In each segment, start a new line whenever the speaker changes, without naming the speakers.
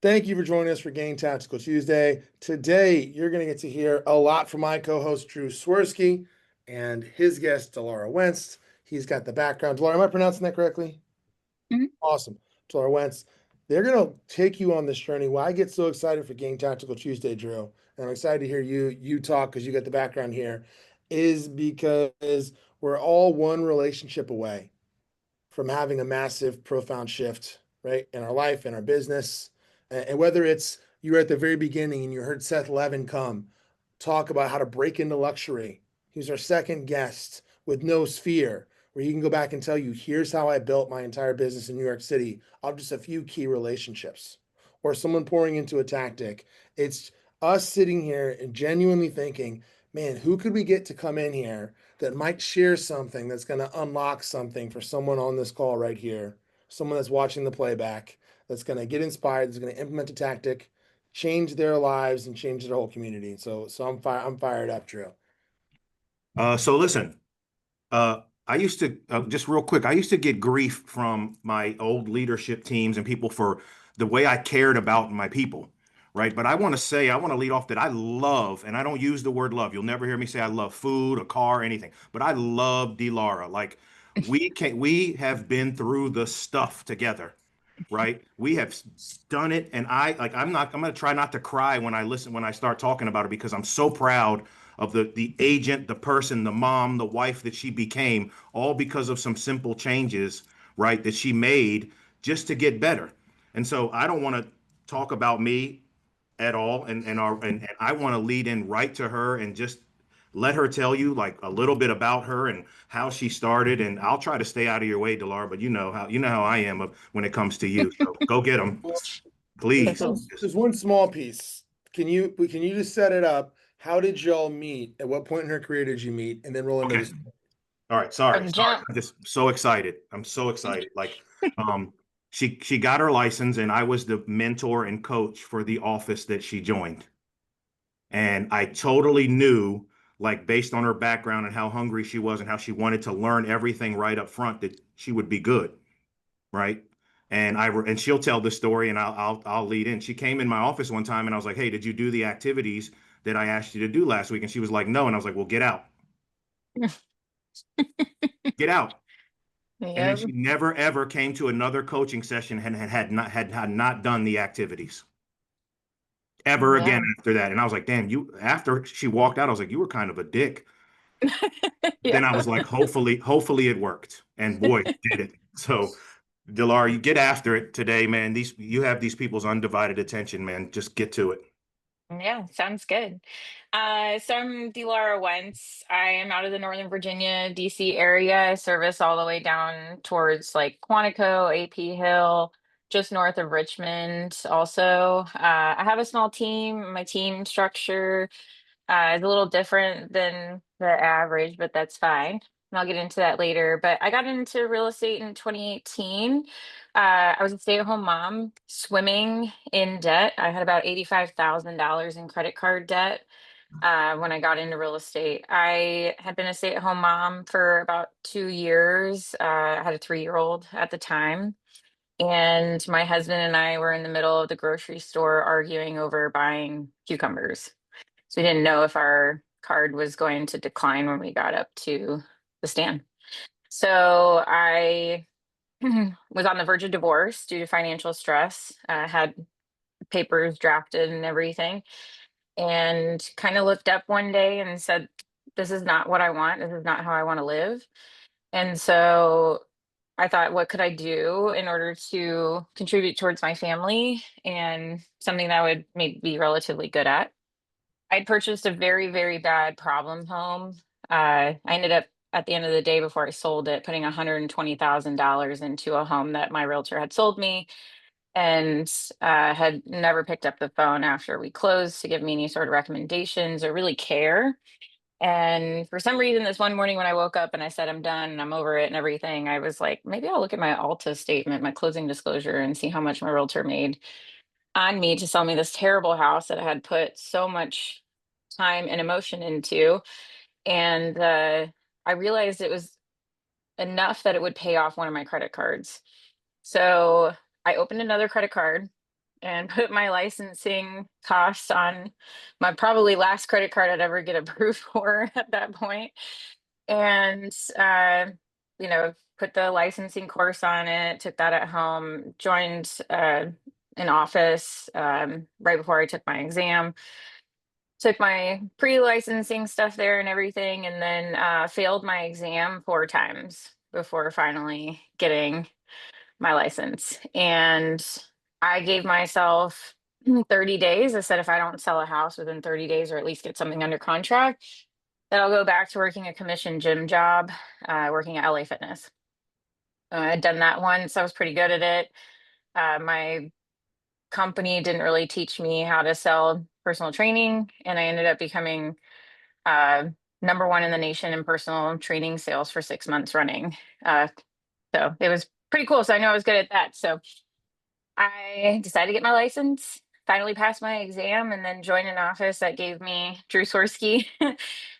Thank you for joining us for Game Tactical Tuesday. Today, you're going to get to hear a lot from my co-host Drew Swirsky and his guest Dilara Wentz. He's got the background. Dilara, am I pronouncing that correctly?
Mhm.
Awesome. Dilara Wentz. They're going to take you on this journey. Why I get so excited for Game Tactical Tuesday, Drew, and I'm excited to hear you talk because you got the background here, is because we're all one relationship away from having a massive, profound shift, right, in our life, in our business. And whether it's you were at the very beginning and you heard Seth Levin come talk about how to break into luxury. He's our second guest with No Sphere, where he can go back and tell you, here's how I built my entire business in New York City of just a few key relationships. Or someone pouring into a tactic. It's us sitting here and genuinely thinking, man, who could we get to come in here that might share something that's going to unlock something for someone on this call right here, someone that's watching the playback, that's going to get inspired, that's going to implement a tactic, change their lives, and change their whole community. So I'm fired up, Drew.
So listen, I used to just real quick. I used to get grief from my old leadership teams and people for the way I cared about my people, right? But I want to lead off that I love, and I don't use the word love. You'll never hear me say I love food, a car, anything. But I love Dilara. Like we have been through the stuff together, right? We have done it, and I'm gonna try not to cry when I start talking about it because I'm so proud of the agent, the person, the mom, the wife that she became, all because of some simple changes, right, that she made just to get better. And so I don't want to talk about me at all, and I want to lead in right to her and just let her tell you like a little bit about her and how she started. And I'll try to stay out of your way, Delar, but you know how I am when it comes to you. So go get them,
Well,
please.
there's one small piece. Can you just set it up? How did y'all meet? At what point in her career did you meet? And then roll into
Okay.
this.
All right. Sorry.
From
Sorry.
jump.
I'm just so excited. I'm so excited. Um, she got her license, and I was the mentor and coach for the office that she joined. And I totally knew, like, based on her background and how hungry she was and how she wanted to learn everything right up front, that she would be good, right? And she'll tell the story, and I'll lead in. She came in my office one time, and I was like, "Hey, did you do the activities that I asked you to do last week?" And she was like, "No." And I was like, "Well, get out, get out." And then
Yep.
she never ever came to another coaching session and had not done the activities ever again
Yeah.
after that. And I was like, damn, you after she walked out, I was like, you were kind of a dick. But
Yeah.
then I was like, hopefully it worked. And boy, it did it. So Dilar, you get after it today, man. You have these people's undivided attention, man. Just get to it.
Yeah, sounds good. So I'm Dilara Wentz. I am out of the Northern Virginia, DC area. I service all the way down towards like Quantico, AP Hill, just north of Richmond. Also, I have a small team. My team structure is a little different than the average, but that's fine. And I'll get into that later. But I got into real estate in 2018. I was a stay-at-home mom, swimming in debt. I had about $85,000 in credit card debt when I got into real estate. I had been a stay-at-home mom for about 2 years. I had a 3-year-old at the time. And my husband and I were in the middle of the grocery store arguing over buying cucumbers. So we didn't know if our card was going to decline when we got up to the stand. So I was on the verge of divorce due to financial stress. Had papers drafted and everything, and kind of looked up one day and said, "This is not what I want. This is not how I want to live." And so I thought, what could I do in order to contribute towards my family and something that I would maybe be relatively good at? I purchased a very, very bad problem home. I ended up at the end of the day before I sold it, putting $120,000 into a home that my realtor had sold me and had never picked up the phone after we closed to give me any sort of recommendations or really care. And for some reason, this one morning when I woke up and I said, I'm done and I'm over it and everything, I was like, maybe I'll look at my Alta statement, my closing disclosure, and see how much my realtor made on me to sell me this terrible house that I had put so much time and emotion into. And I realized it was enough that it would pay off one of my credit cards. So I opened another credit card and put my licensing costs on my probably last credit card I'd ever get approved for at that point. And, you know, put the licensing course on it, took that at home, joined an office right before I took my exam, took my pre-licensing stuff there and everything, and then failed my exam 4 times before finally getting my license. And I gave myself 30 days. I said, if I don't sell a house within 30 days or at least get something under contract, then I'll go back to working a commission gym job, working at LA Fitness. I'd done that once. I was pretty good at it. My company didn't really teach me how to sell personal training, and I ended up becoming uh, #1 in the nation in personal training sales for 6 months running. Uh, so it was pretty cool. So I know I was good at that. So I decided to get my license, finally passed my exam, and then joined an office that gave me Drew Swirsky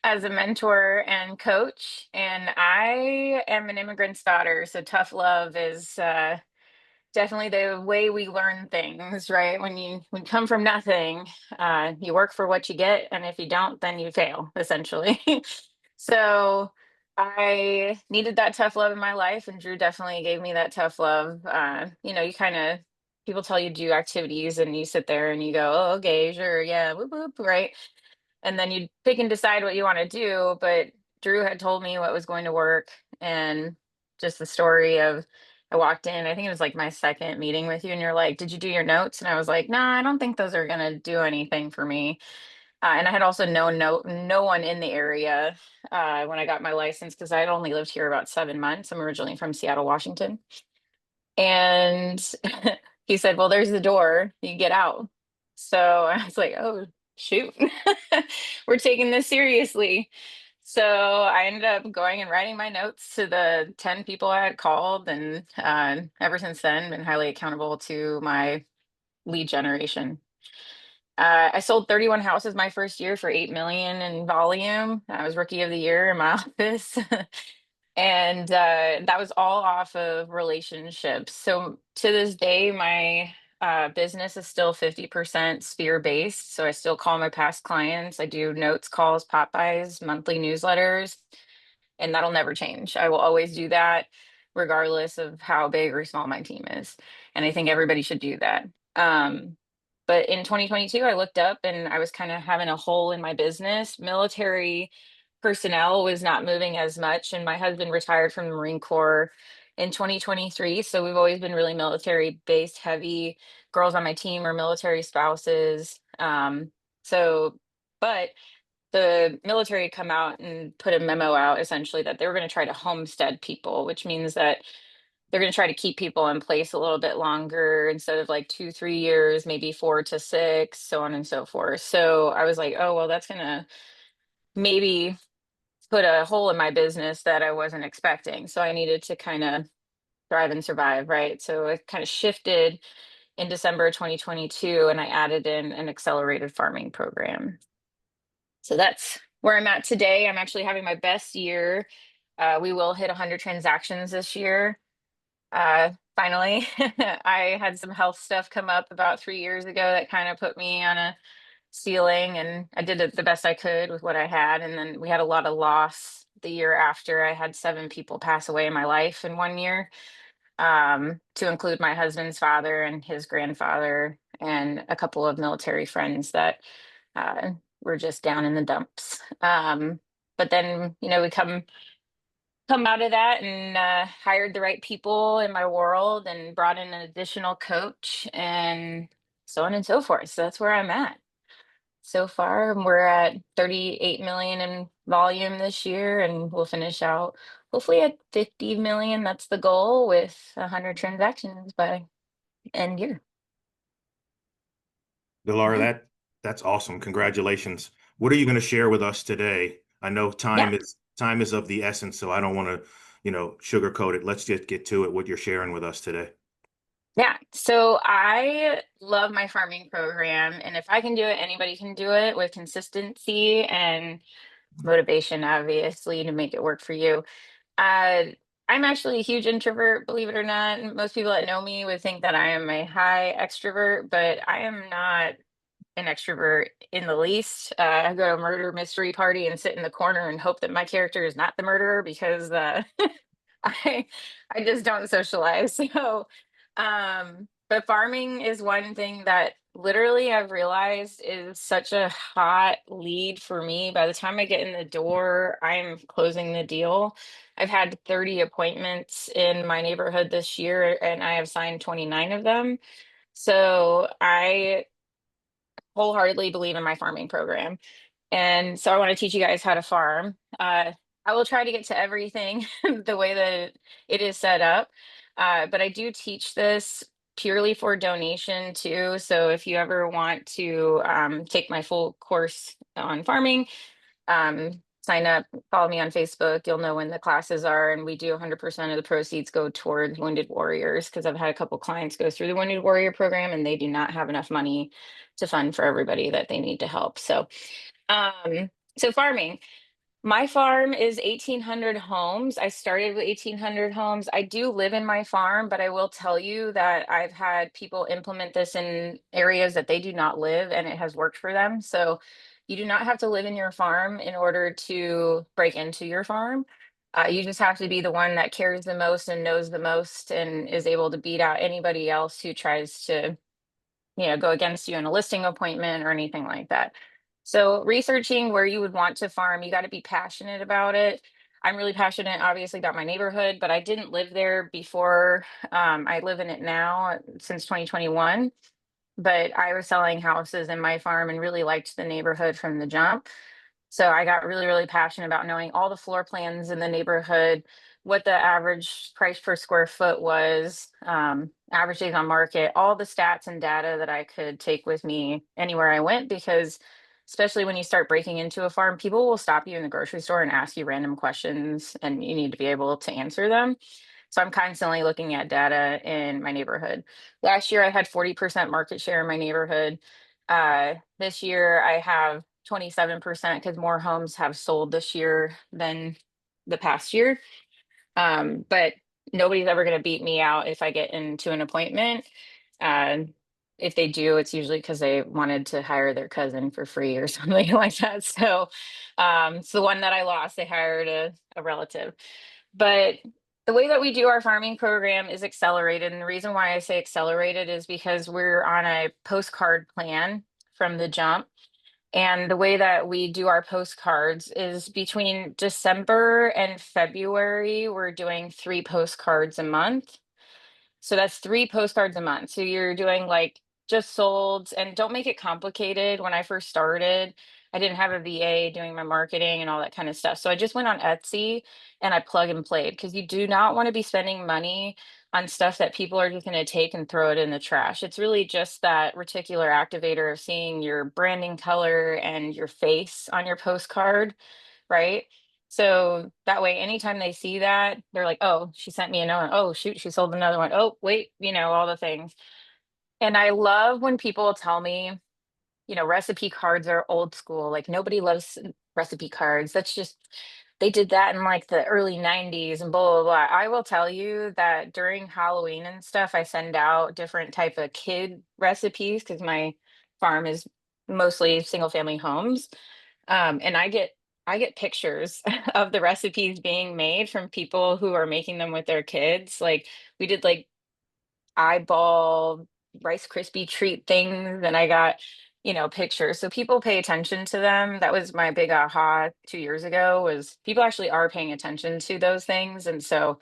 as a mentor and coach. And I am an immigrant's daughter, so tough love is definitely the way we learn things, right? When you come from nothing, you work for what you get, and if you don't, then you fail, essentially. So I needed that tough love in my life, and Drew definitely gave me that tough love. You know, you kind of people tell you to do activities, and you sit there and you go, "Oh, okay, sure, yeah, whoop whoop," right? And then you pick and decide what you want to do. But Drew had told me what was going to work, and just the story of I walked in, I think it was like my second meeting with you, and you're like, "Did you do your notes?" And I was like, "Nah, I don't think those are gonna do anything for me." And I had also known no one in the area when I got my license because I had only lived here about 7 months. I'm originally from Seattle, Washington. And he said, "Well, there's the door. You get out." So I was like, "Oh, shoot. We're taking this seriously." So I ended up going and writing my notes to the 10 people I had called. And ever since then, been highly accountable to my lead generation. I sold 31 houses my first year for 8 million in volume. I was rookie of the year in my office. And that was all off of relationships. So to this day, my business is still 50% sphere based. So I still call my past clients. I do notes, calls, pop-bys, monthly newsletters, and that'll never change. I will always do that, regardless of how big or small my team is. And I think everybody should do that. But in 2022, I looked up and I was kind of having a hole in my business. Military personnel was not moving as much, and my husband retired from the Marine Corps in 2023. So we've always been really military based heavy. Girls on my team are military spouses. So, but the military had come out and put a memo out essentially that they were going to try to homestead people, which means that they're going to try to keep people in place a little bit longer instead of like 2, 3 years, maybe 4 to 6, so on and so forth. So I was like, oh, well, that's going to maybe put a hole in my business that I wasn't expecting. So I needed to kind of thrive and survive, right? So it kind of shifted in December 2022, and I added in an accelerated farming program. So that's where I'm at today. I'm actually having my best year. We will hit 100 transactions this year. Finally, I had some health stuff come up about 3 years ago that kind of put me on a ceiling, and I did it the best I could with what I had. And then we had a lot of loss the year after. I had 7 people pass away in my life in 1 year, to include my husband's father and his grandfather, and a couple of military friends that uh, were just down in the dumps. But then, you know, we come out of that and hired the right people in my world and brought in an additional coach and so on and so forth. So that's where I'm at so far. We're at 38 million in volume this year, and we'll finish out hopefully at 50 million. That's the goal, with 100 transactions by end year.
Dilara,
Mhm.
that's awesome. Congratulations. What are you going to share with us today? I know
Yeah.
time is of the essence, so I don't want to, sugarcoat it. Let's just get to it, what you're sharing with us today.
Yeah. So I love my farming program. And if I can do it, anybody can do it with consistency and motivation, obviously, to make it work for you. Uh, I'm actually a huge introvert, believe it or not. And most people that know me would think that I am a high extrovert, but I am not an extrovert in the least. I go to a murder mystery party and sit in the corner and hope that my character is not the murderer because I I just don't socialize. So, but farming is one thing that literally I've realized is such a hot lead for me. By the time I get in the door, I'm closing the deal. I've had 30 appointments in my neighborhood this year, and I have signed 29 of them. So I wholeheartedly believe in my farming program. And so I want to teach you guys how to farm. I will try to get to everything the way that it is set up. But I do teach this purely for donation too. So if you ever want to take my full course on farming, sign up, follow me on Facebook. You'll know when the classes are. And we do 100% of the proceeds go toward Wounded Warriors because I've had a couple clients go through the Wounded Warrior program and they do not have enough money to fund for everybody that they need to help. Um, so farming. My farm is 1,800 homes. I started with 1,800 homes. I do live in my farm, but I will tell you that I've had people implement this in areas that they do not live, and it has worked for them. So you do not have to live in your farm in order to break into your farm. You just have to be the one that cares the most and knows the most and is able to beat out anybody else who tries to, go against you in a listing appointment or anything like that. So researching where you would want to farm, you got to be passionate about it. I'm really passionate, obviously, about my neighborhood, but I didn't live there before. I live in it now since 2021. But I was selling houses in my farm and really liked the neighborhood from the jump. So I got really, really passionate about knowing all the floor plans in the neighborhood, what the average price per square foot was, average days on market, all the stats and data that I could take with me anywhere I went. Because especially when you start breaking into a farm, people will stop you in the grocery store and ask you random questions, and you need to be able to answer them. So I'm constantly looking at data in my neighborhood. Last year, I had 40% market share in my neighborhood. This year, I have 27% because more homes have sold this year than the past year. But nobody's ever going to beat me out if I get into an appointment. Uh, if they do, it's usually because they wanted to hire their cousin for free or something like that. So, it's the one that I lost. They hired a relative. But the way that we do our farming program is accelerated. And the reason why I say accelerated is because we're on a postcard plan from the jump. And the way that we do our postcards is between December and February, we're doing 3 postcards a month. So that's 3 postcards a month. So you're doing like just sold, and don't make it complicated. When I first started, I didn't have a VA doing my marketing and all that kind of stuff. So I just went on Etsy and I plug and played because you do not want to be spending money on stuff that people are just going to take and throw it in the trash. It's really just that reticular activator of seeing your branding color and your face on your postcard, right? So that way, anytime they see that, they're like, oh, she sent me another one. Oh, shoot, she sold another one. Oh, wait, all the things. And I love when people tell me, recipe cards are old school. Like nobody loves recipe cards. That's just, they did that in like the early 90s and blah, blah, blah. I will tell you that during Halloween and stuff, I send out different type of kid recipes because my farm is mostly single family homes. And I get pictures of the recipes being made from people who are making them with their kids. Like we did like eyeball Rice Krispie treat things, and I got, pictures. So people pay attention to them. That was my big aha 2 years ago, was people actually are paying attention to those things. And so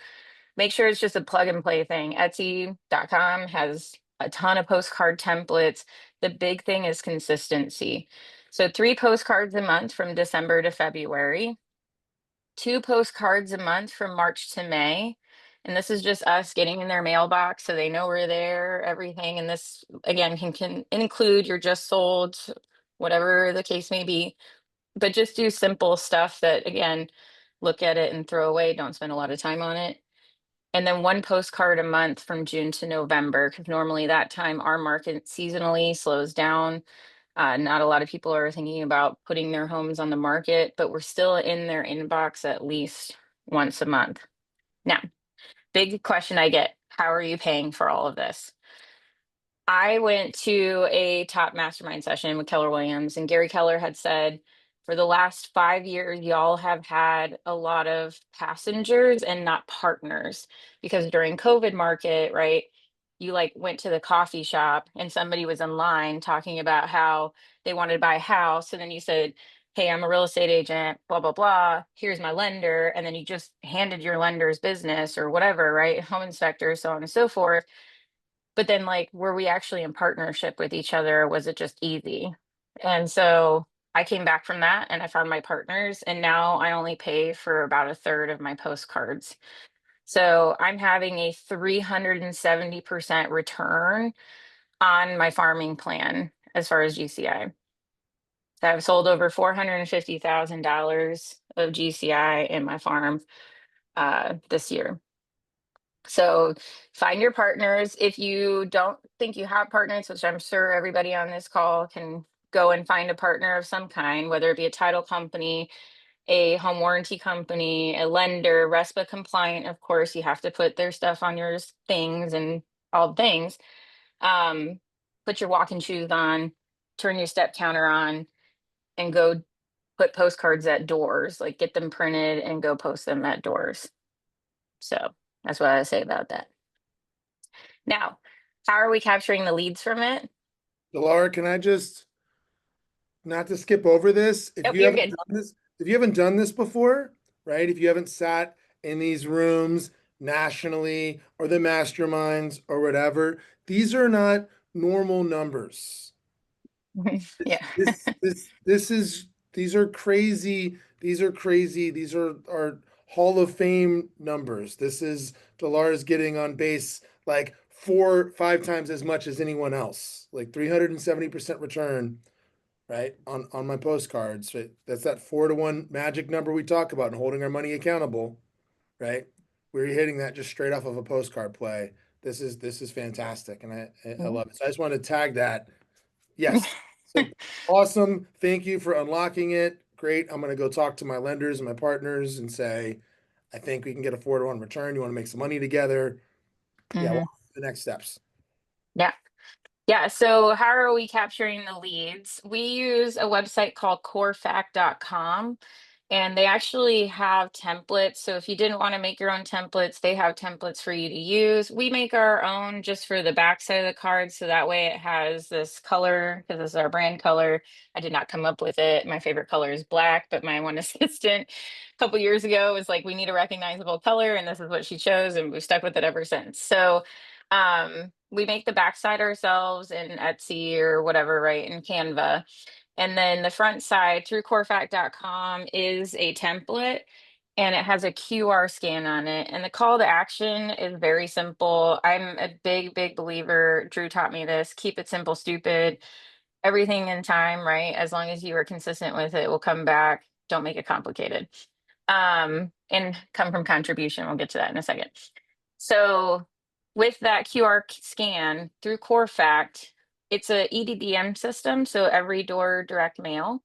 make sure it's just a plug and play thing. Etsy.com has a ton of postcard templates. The big thing is consistency. So 3 postcards a month from December to February, 2 postcards a month from March to May. And this is just us getting in their mailbox so they know we're there, everything. And this, again, can include your just sold, whatever the case may be. But just do simple stuff that, again, look at it and throw away. Don't spend a lot of time on it. And then 1 postcard a month from June to November, because normally that time our market seasonally slows down. Not a lot of people are thinking about putting their homes on the market, but we're still in their inbox at least once a month. Now, big question I get, how are you paying for all of this? I went to a top mastermind session with Keller Williams, and Gary Keller had said, for the last 5 years, y'all have had a lot of passengers and not partners. Because during COVID market, right, you like went to the coffee shop and somebody was in line talking about how they wanted to buy a house. And then you said, hey, I'm a real estate agent, blah, blah, blah. Here's my lender. And then you just handed your lender's business or whatever, right? Home inspector, so on and so forth. But then, like, were we actually in partnership with each other? Was it just easy? And so I came back from that and I found my partners, and now I only pay for about a third of my postcards. So I'm having a 370% return on my farming plan as far as GCI. So I've sold over $450,000 of GCI in my farm this year. So find your partners. If you don't think you have partners, which I'm sure everybody on this call can go and find a partner of some kind, whether it be a title company, a home warranty company, a lender, RESPA compliant. Of course, you have to put their stuff on your things and all the things. Um, put your walking shoes on, turn your step counter on, and go put postcards at doors, like get them printed and go post them at doors. So that's what I say about that. Now, how are we capturing the leads from it?
Dilara, can I just not to skip over this?
Nope, you're good.
If you haven't done this before, right? If you haven't sat in these rooms nationally or the masterminds or whatever, these are not normal numbers.
Yeah.
This is these are crazy. These are crazy. These are Hall of Fame numbers. This is Dolores getting on base like 4, 5 times as much as anyone else. Like 370% return, right? On my postcards. Right? That's that 4-to-1 magic number we talk about and holding our money accountable, right? We're hitting that just straight off of a postcard play. This is fantastic, and I
Mhm.
love it. So I just wanted to tag that. Yes. So awesome. Thank you for unlocking it. Great. I'm going to go talk to my lenders and my partners and say, I think we can get a 4-to-1 return. You want to make some money together? Yeah. What
Mhm.
are the next steps?
Yeah. Yeah. So how are we capturing the leads? We use a website called corefact.com, and they actually have templates. So if you didn't want to make your own templates, they have templates for you to use. We make our own just for the back side of the card. So that way it has this color, because this is our brand color. I did not come up with it. My favorite color is black, but my one assistant a couple years ago was like, we need a recognizable color. And this is what she chose. And we've stuck with it ever since. So we make the backside ourselves in Etsy or whatever, right, in Canva. And then the front side through corefact.com is a template, and it has a QR scan on it. And the call to action is very simple. I'm a big, big believer. Drew taught me this: keep it simple, stupid. Everything in time, right? As long as you are consistent with it, will come back. Don't make it complicated. And come from contribution. We'll get to that in a second. So with that QR scan through CoreFact, it's a EDDM system, so every door direct mail.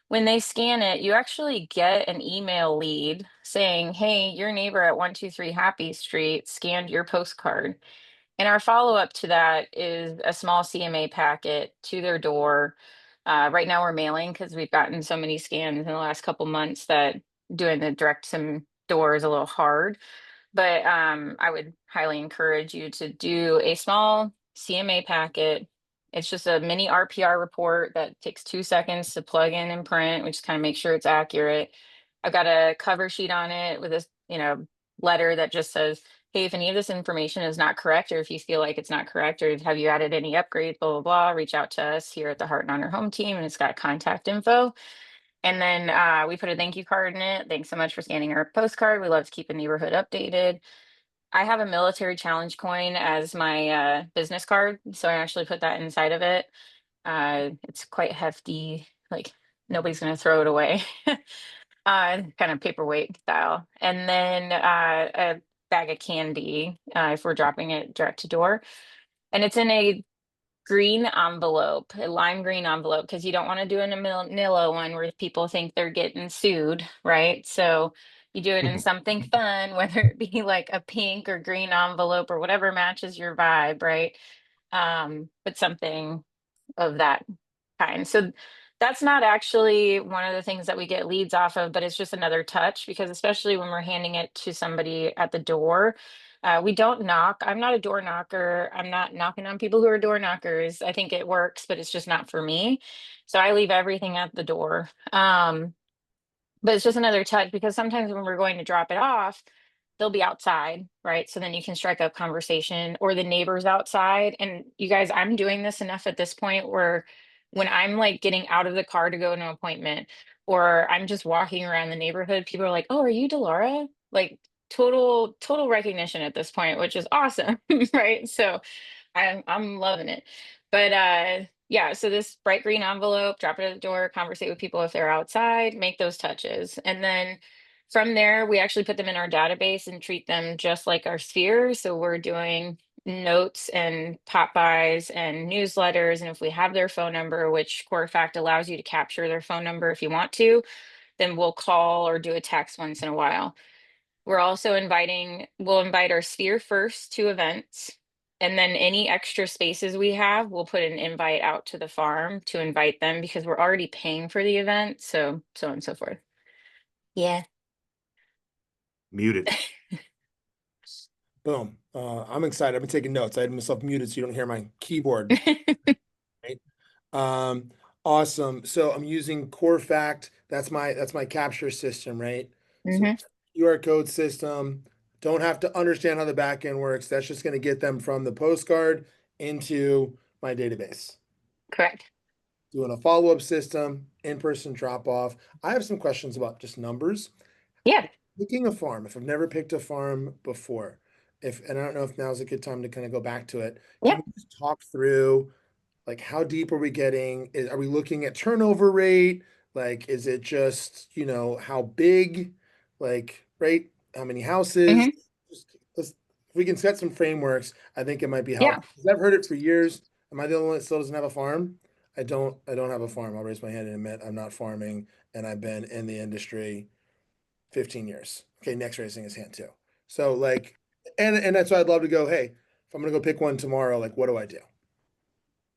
When they scan it, you actually get an email lead saying, hey, your neighbor at 123 Happy Street scanned your postcard. And our follow-up to that is a small CMA packet to their door. Right now we're mailing because we've gotten so many scans in the last couple months that doing the direct some door is a little hard. But I would highly encourage you to do a small CMA packet. It's just a mini RPR report that takes 2 seconds to plug in and print. We just kind of make sure it's accurate. I've got a cover sheet on it with this, letter that just says, hey, if any of this information is not correct, or if you feel like it's not correct, or have you added any upgrades, blah, blah, blah, reach out to us here at the Heart and Honor Home Team, and it's got contact info. And then we put a thank you card in it. Thanks so much for scanning our postcard. We love to keep the neighborhood updated. I have a military challenge coin as my business card, so I actually put that inside of it. It's quite hefty, like nobody's gonna throw it away. Kind of paperweight style. And then a bag of candy if we're dropping it direct to door. And it's in a green envelope, a lime green envelope, because you don't want to do a manila one where people think they're getting sued, right? So You do it in something fun, whether it be like a pink or green envelope or whatever matches your vibe, right? But something of that kind. So that's not actually one of the things that we get leads off of, but it's just another touch because especially when we're handing it to somebody at the door, we don't knock. I'm not a door knocker. I'm not knocking on people who are door knockers. I think it works, but it's just not for me. So I leave everything at the door. But it's just another touch because sometimes when we're going to drop it off, they'll be outside, right? So then you can strike up conversation or the neighbors outside. And you guys, I'm doing this enough at this point where when I'm like getting out of the car to go to an appointment or I'm just walking around the neighborhood, people are like, "Oh, are you Dilara?" Like total recognition at this point, which is awesome, right? So I'm loving it. But yeah, so this bright green envelope, drop it at the door, conversate with people if they're outside, make those touches. And then from there, we actually put them in our database and treat them just like our sphere. So we're doing notes and pop-bys and newsletters. And if we have their phone number, which Core Fact allows you to capture their phone number if you want to, then we'll call or do a text once in a while. We'll invite our sphere first to events. And then any extra spaces we have, we'll put an invite out to the farm to invite them because we're already paying for the event. So on and so forth. Yeah.
Muted.
Boom. I'm excited. I've been taking notes. I had myself muted so you don't hear my keyboard. Right? Um, awesome. So I'm using Core Fact. That's my capture system, right? So
Hmm.
QR code system. Don't have to understand how the back end works. That's just going to get them from the postcard into my database.
Correct.
Doing a follow-up system, in-person drop-off. I have some questions about just numbers.
Yeah.
Picking a farm, if I've never picked a farm before, and I don't know if now's a good time to kind of go back to it, can
Yeah.
we just talk through like how deep are we getting? Are we looking at turnover rate? Like, is it just, how big? Like, right? How many houses?
Hmm.
Just if we can set some frameworks, I think it might be
Yeah.
helpful. 'Cause I've heard it for years. Am I the only one that still doesn't have a farm? I don't have a farm. I'll raise my hand and admit I'm not farming, and I've been in the industry 15 years. Okay, next raising his hand too. So like, and that's why I'd love to go, hey, if I'm gonna go pick one tomorrow, like what do I do?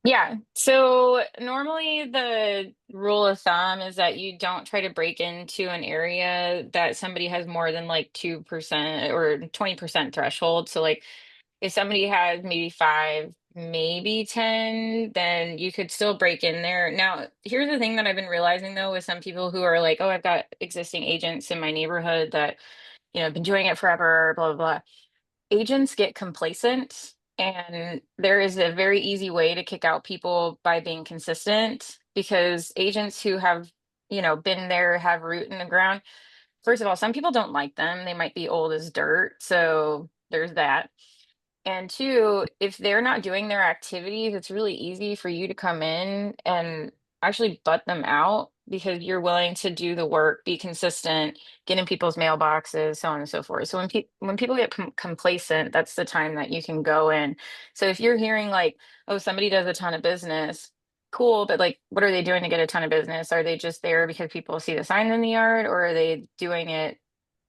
Yeah. So normally the rule of thumb is that you don't try to break into an area that somebody has more than like 2% or 20% threshold. So like if somebody has maybe five, maybe 10, then you could still break in there. Now, here's the thing that I've been realizing though, with some people who are like, "Oh, I've got existing agents in my neighborhood that, have been doing it forever, blah, blah, blah." Agents get complacent, and there is a very easy way to kick out people by being consistent because agents who have, been there, have root in the ground. First of all, some people don't like them. They might be old as dirt. So there's that. And two, if they're not doing their activities, it's really easy for you to come in and actually butt them out because you're willing to do the work, be consistent, get in people's mailboxes, so on and so forth. So when people get complacent, that's the time that you can go in. So if you're hearing like, "Oh, somebody does a ton of business," cool, but like, what are they doing to get a ton of business? Are they just there because people see the signs in the yard, or are they doing it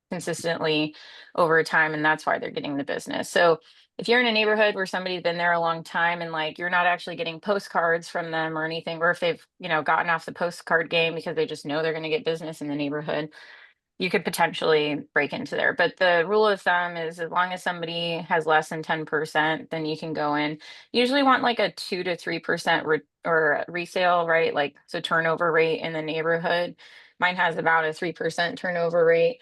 consistently over time and that's why they're getting the business? So if you're in a neighborhood where somebody's been there a long time and like you're not actually getting postcards from them or anything, or if they've, gotten off the postcard game because they just know they're going to get business in the neighborhood, you could potentially break into there. But the rule of thumb is as long as somebody has less than 10%, then you can go in. Usually want like a 2 to 3% or resale, right? Like, so turnover rate in the neighborhood. Mine has about a 3% turnover rate.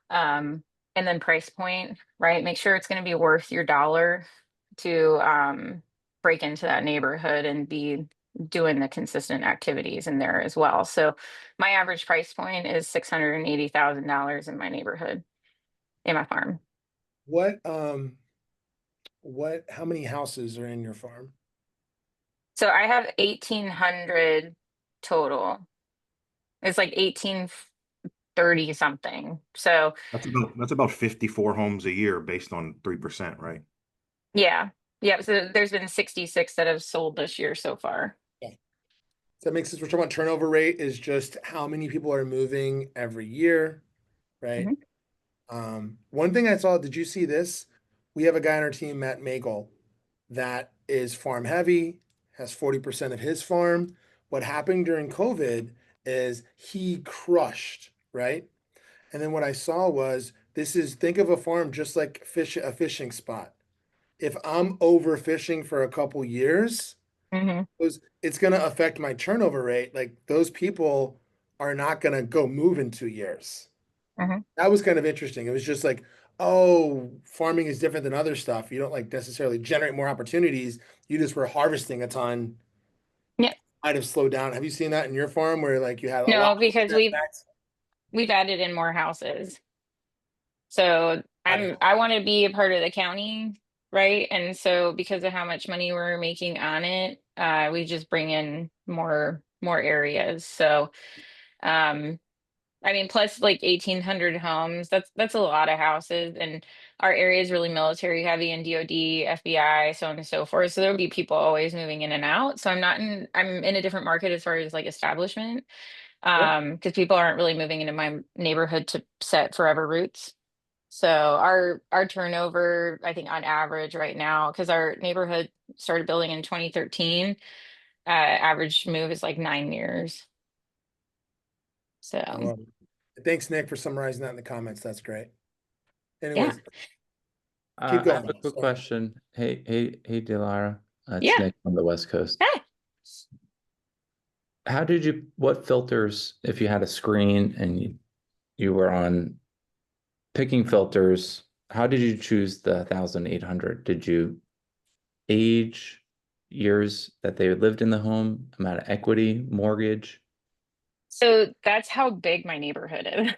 um, and then price point, right? Make sure it's going to be worth your dollar to break into that neighborhood and be doing the consistent activities in there as well. So my average price point is $680,000 in my neighborhood, in my farm.
How many houses are in your farm?
So I have 1,800 total. It's like 1830 something. So
That's about 54 homes a year based on 3%, right?
yeah. Yeah. So there's been 66 that have sold this year so far.
Yeah. So that makes sense. We're talking about turnover rate is just how many people are moving every year, right? One thing I saw, did you see this? We have a guy on our team, Matt Magel, that is farm heavy, has 40% of his farm. What happened during COVID is he crushed, right? And then what I saw was this is think of a farm just like a fishing spot. If I'm overfishing for a couple years,
Hmm.
it's going to affect my turnover rate. Like those people are not going to go move in 2 years.
Hmm.
That was kind of interesting. It was just like, oh, farming is different than other stuff. You don't like necessarily generate more opportunities. You just were harvesting a ton.
Yeah.
Might have slowed down. Have you seen that in your farm where like you had a lot
No,
of
because
setbacks?
we've added in more houses. So
Got it.
I want to be a part of the county, right? And so because of how much money we're making on it, we just bring in more areas. So um I mean, plus like 1,800 homes, that's a lot of houses. And our area is really military heavy and DoD, FBI, so on and so forth. So there'll be people always moving in and out. So I'm in a different market as far as like establishment.
Yep.
Because people aren't really moving into my neighborhood to set forever roots. So our turnover, I think on average right now, because our neighborhood started building in 2013, average move is like 9 years.
I
So
love it. Thanks, Nick, for summarizing that in the comments. That's great.
yeah,
Anyways, keep
I have
going.
a quick
Sorry.
question. Hey, Dilara. It's
yeah.
Nick on the West Coast.
Ah.
What filters, if you had a screen and you were on picking filters, how did you choose the 1,800? Did you age, years that they lived in the home, amount of equity, mortgage?
So that's how big my neighborhood is.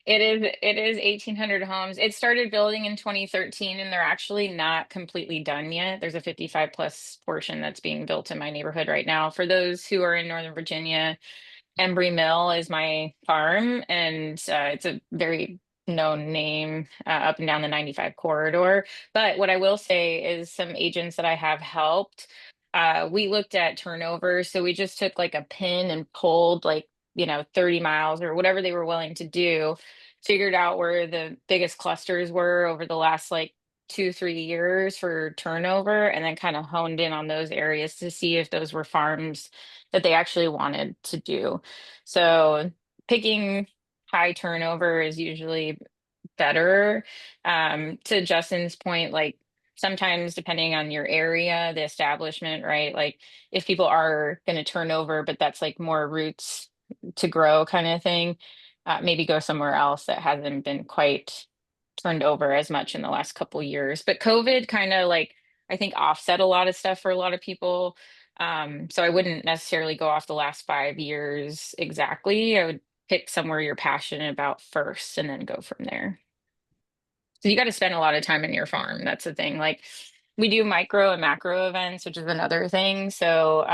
It is 1,800 homes. It started building in 2013 and they're actually not completely done yet. There's a 55 plus portion that's being built in my neighborhood right now. For those who are in Northern Virginia, Embry Mill is my farm, and it's a very known name up and down the 95 corridor. But what I will say is some agents that I have helped, we looked at turnover. So we just took like a pin and pulled like, 30 miles or whatever they were willing to do, figured out where the biggest clusters were over the last like 2, 3 years for turnover, and then kind of honed in on those areas to see if those were farms that they actually wanted to do. So picking high turnover is usually better. To Justin's point, like sometimes depending on your area, the establishment, right? Like if people are going to turn over, but that's like more roots to grow kind of thing, maybe go somewhere else that hasn't been quite turned over as much in the last couple years. But COVID kind of like I think offset a lot of stuff for a lot of people. So I wouldn't necessarily go off the last 5 years exactly. I would pick somewhere you're passionate about first and then go from there. So you got to spend a lot of time in your farm. That's the thing. Like we do micro and macro events, which is another thing. So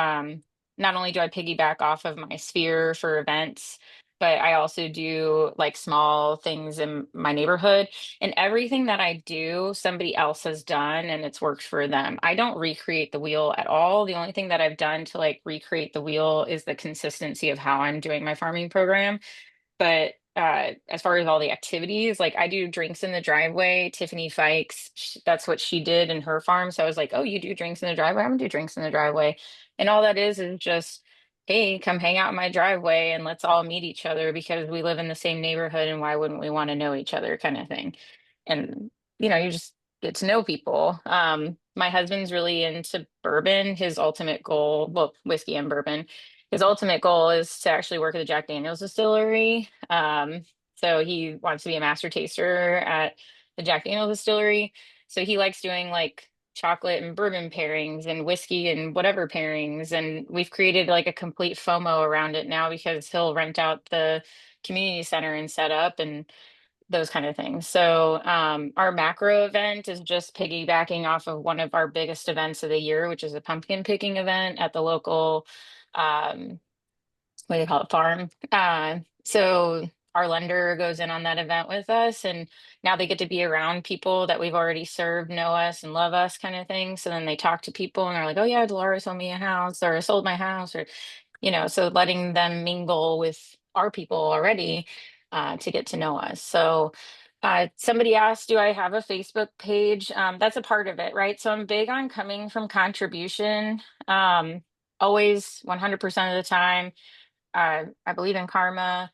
not only do I piggyback off of my sphere for events, but I also do like small things in my neighborhood. And everything that I do, somebody else has done and it's worked for them. I don't recreate the wheel at all. The only thing that I've done to like recreate the wheel is the consistency of how I'm doing my farming program. But as far as all the activities, like I do drinks in the driveway. Tiffany Fikes, that's what she did in her farm. So I was like, oh, you do drinks in the driveway? I'm gonna do drinks in the driveway. And all that is just, hey, come hang out in my driveway and let's all meet each other because we live in the same neighborhood and why wouldn't we want to know each other kind of thing. And you just get to know people. My husband's really into bourbon. His ultimate goal, well, whiskey and bourbon, his ultimate goal is to actually work at the Jack Daniel's distillery. So he wants to be a master taster at the Jack Daniel's distillery. So he likes doing like chocolate and bourbon pairings and whiskey and whatever pairings. And we've created like a complete FOMO around it now because he'll rent out the community center and set up and those kind of things. So our macro event is just piggybacking off of one of our biggest events of the year, which is a pumpkin picking event at the local um, what do you call it, farm. So our lender goes in on that event with us, and now they get to be around people that we've already served, know us and love us, kind of thing. So then they talk to people and they're like, "Oh yeah, Dolores sold me a house, or sold my house," or so letting them mingle with our people already to get to know us. So Somebody asked, do I have a Facebook page? That's a part of it, right? So I'm big on coming from contribution, always 100% of the time. I believe in karma.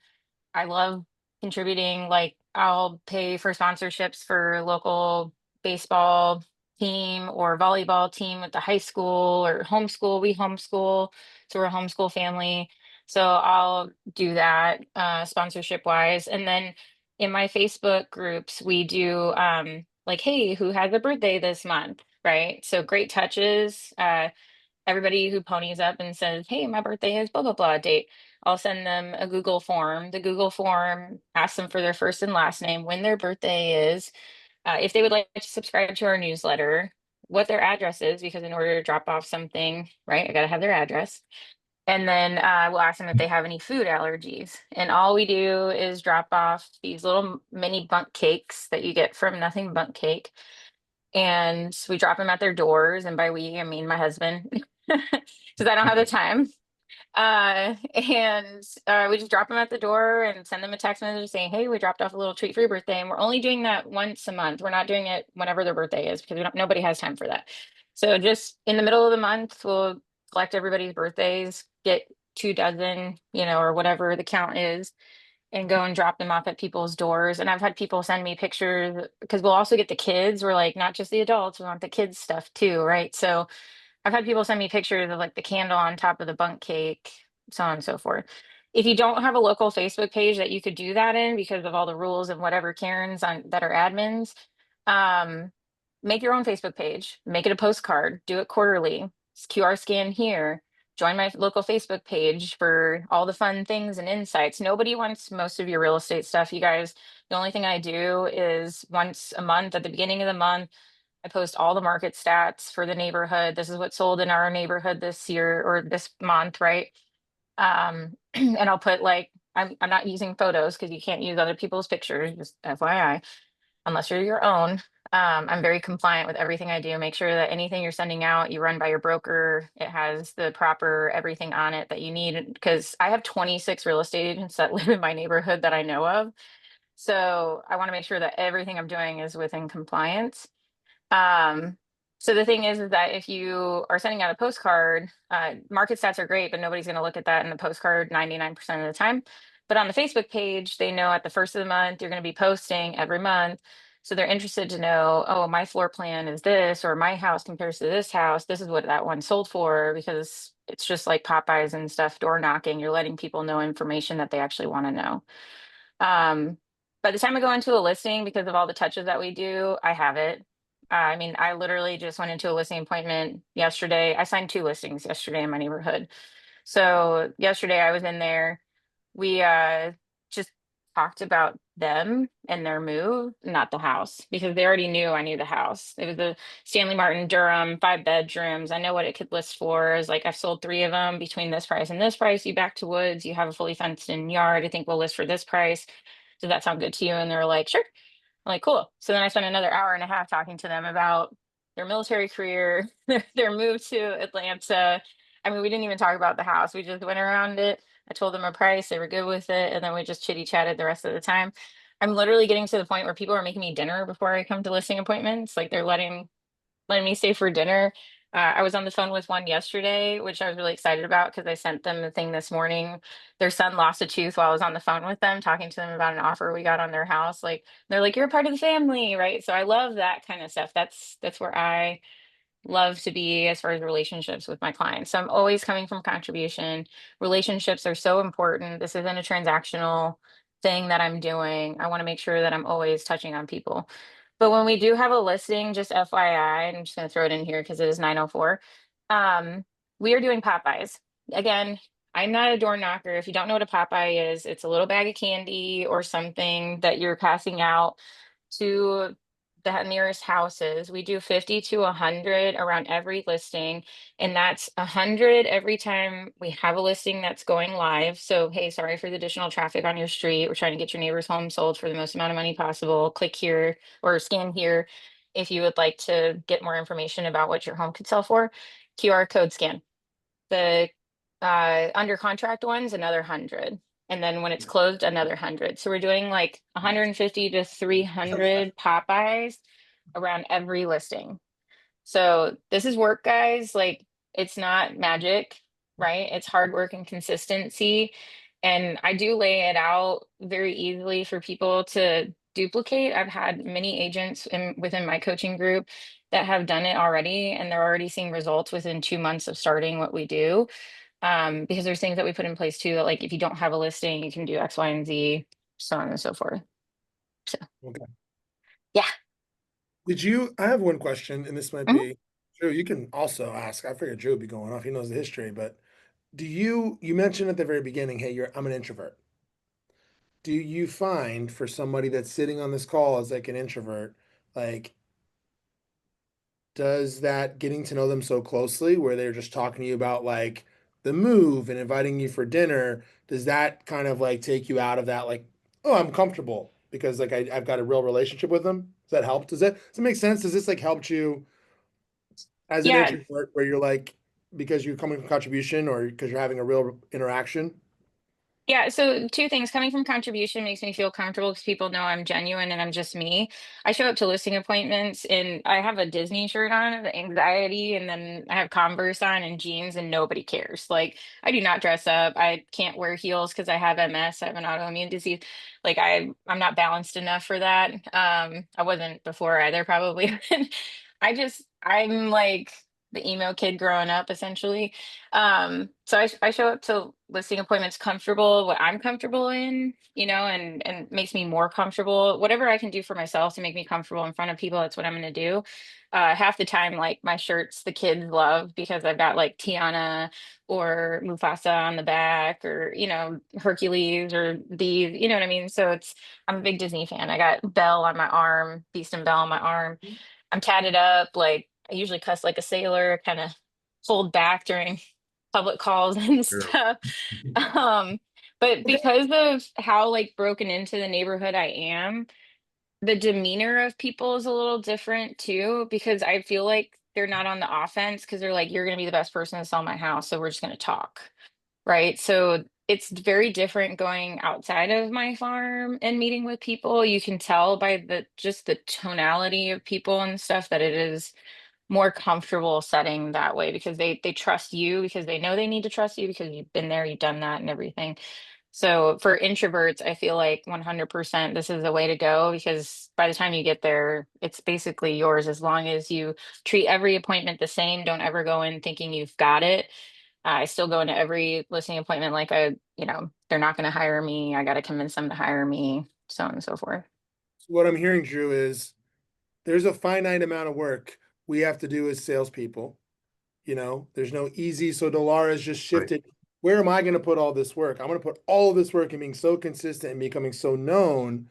I love contributing. Like I'll pay for sponsorships for local baseball team or volleyball team with the high school or homeschool. We homeschool, so we're a homeschool family. So I'll do that sponsorship wise. And then in my Facebook groups, we do like, hey, who has a birthday this month? Right. So great touches. Everybody who ponies up and says, hey, my birthday is blah, blah, blah date, I'll send them a Google form. The Google form asks them for their first and last name, when their birthday is, if they would like to subscribe to our newsletter, what their address is, because in order to drop off something, right, I got to have their address. And then we'll ask them if they have any food allergies. And all we do is drop off these little mini bunk cakes that you get from Nothing Bunk Cake. And we drop them at their doors. And by we, I mean my husband, because I don't have the time. And we just drop them at the door and send them a text message saying, hey, we dropped off a little treat for your birthday. And we're only doing that once a month. We're not doing it whenever their birthday is because nobody has time for that. So just in the middle of the month, we'll collect everybody's birthdays, get 2 dozen, or whatever the count is, and go and drop them off at people's doors. And I've had people send me pictures because we'll also get the kids. We're like, not just the adults, we want the kids stuff too, right? So I've had people send me pictures of like the candle on top of the bunk cake, so on and so forth. If you don't have a local Facebook page that you could do that in because of all the rules and whatever Karens that are admins, um, make your own Facebook page, make it a postcard, do it quarterly, QR scan here, join my local Facebook page for all the fun things and insights. Nobody wants most of your real estate stuff, you guys. The only thing I do is once a month at the beginning of the month, I post all the market stats for the neighborhood. This is what sold in our neighborhood this year or this month, right? And I'll put like, I'm not using photos because you can't use other people's pictures, just FYI, unless you're your own. I'm very compliant with everything I do. Make sure that anything you're sending out, you run by your broker. It has the proper everything on it that you need. Because I have 26 real estate agents that live in my neighborhood that I know of. So I want to make sure that everything I'm doing is within compliance. Um, so the thing is that if you are sending out a postcard, market stats are great, but nobody's going to look at that in the postcard 99% of the time. But on the Facebook page, they know at the first of the month, you're going to be posting every month. So they're interested to know, oh, my floor plan is this, or my house compares to this house. This is what that one sold for, because it's just like Popeyes and stuff, door knocking. You're letting people know information that they actually want to know. By the time I go into a listing, because of all the touches that we do, I have it. I mean, I literally just went into a listing appointment yesterday. I signed 2 listings yesterday in my neighborhood. So yesterday I was in there. We just talked about them and their move, not the house, because they already knew I knew the house. It was a Stanley Martin Durham, 5 bedrooms. I know what it could list for. Is like I've sold 3 of them between this price and this price. You back to woods, you have a fully fenced in yard. I think we'll list for this price. Does that sound good to you? And they're like, sure. I'm like, cool. So then I spent another hour and a half talking to them about their military career, their move to Atlanta. I mean, we didn't even talk about the house. We just went around it. I told them a price. They were good with it. And then we just chitty chatted the rest of the time. I'm literally getting to the point where people are making me dinner before I come to listing appointments. Like they're letting me stay for dinner. I was on the phone with one yesterday, which I was really excited about because I sent them the thing this morning. Their son lost a tooth while I was on the phone with them, talking to them about an offer we got on their house. Like they're like, you're a part of the family, right? So I love that kind of stuff. That's where I love to be as far as relationships with my clients. So I'm always coming from contribution. Relationships are so important. This isn't a transactional thing that I'm doing. I want to make sure that I'm always touching on people. But when we do have a listing, just FYI, I'm just going to throw it in here because it is 9:04. We are doing Popeyes. Again, I'm not a door knocker. If you don't know what a Popeye is, it's a little bag of candy or something that you're passing out to the nearest houses. We do 50 to 100 around every listing, and that's 100 every time we have a listing that's going live. So, hey, sorry for the additional traffic on your street. We're trying to get your neighbor's home sold for the most amount of money possible. Click here or scan here if you would like to get more information about what your home could sell for. QR code scan. The under contract ones, another 100. And then when it's closed, another 100. So we're doing like 150 to 300 pop-bys around every listing. So this is work, guys. Like, it's not magic, right? It's hard work and consistency. And I do lay it out very easily for people to duplicate. I've had many agents within my coaching group that have done it already, and they're already seeing results within 2 months of starting what we do. Because there's things that we put in place too, that like if you don't have a listing, you can do X, Y, and Z, so on and so forth. So
Okay.
yeah.
I have one question, and this might
Mhm.
be, Drew, you can also ask. I figured Drew would be going off. He knows the history, but you mentioned at the very beginning, hey, I'm an introvert. Do you find for somebody that's sitting on this call as like an introvert, like, does that getting to know them so closely where they're just talking to you about like the move and inviting you for dinner, does that kind of like take you out of that, like, oh, I'm comfortable because like I've got a real relationship with them? Does that help? Does it make sense? Does this like help you as an
Yeah,
introvert where you're like, because you're coming from contribution or because you're having a real interaction?
yeah, so two things. Coming from contribution makes me feel comfortable because people know I'm genuine and I'm just me. I show up to listing appointments and I have a Disney shirt on, the anxiety, and then I have Converse on and jeans, and nobody cares. Like, I do not dress up. I can't wear heels because I have MS. I have an autoimmune disease. Like, I'm not balanced enough for that. I wasn't before either, probably. I'm like the emo kid growing up, essentially. So I show up to listing appointments comfortable, what I'm comfortable in, and makes me more comfortable. Whatever I can do for myself to make me comfortable in front of people, that's what I'm going to do. Half the time, like my shirts, the kids love because I've got like Tiana or Mufasa on the back, or Hercules, or these, you know what I mean? So I'm a big Disney fan. I got Belle on my arm, Beast and Belle on my arm. I'm tatted up, like I usually cuss like a sailor, kind of hold back during public calls and
Sure.
stuff. Um, but because of how like broken into the neighborhood I am, the demeanor of people is a little different too, because I feel like they're not on the offense because they're like, you're gonna be the best person to sell my house, so we're just gonna talk. Right. So it's very different going outside of my farm and meeting with people. You can tell by the tonality of people and stuff that it is more comfortable setting that way, because they trust you, because they know they need to trust you because you've been there, you've done that and everything. So for introverts, I feel like 100% this is the way to go, because by the time you get there, it's basically yours as long as you treat every appointment the same. Don't ever go in thinking you've got it. I still go into every listing appointment like they're not going to hire me. I got to convince them to hire me, so on and so forth.
What I'm hearing, Drew, is there's a finite amount of work we have to do as salespeople. There's no easy. So Dolores just
Right.
shifted. Where am I going to put all this work? I'm going to put all of this work in being so consistent and becoming so known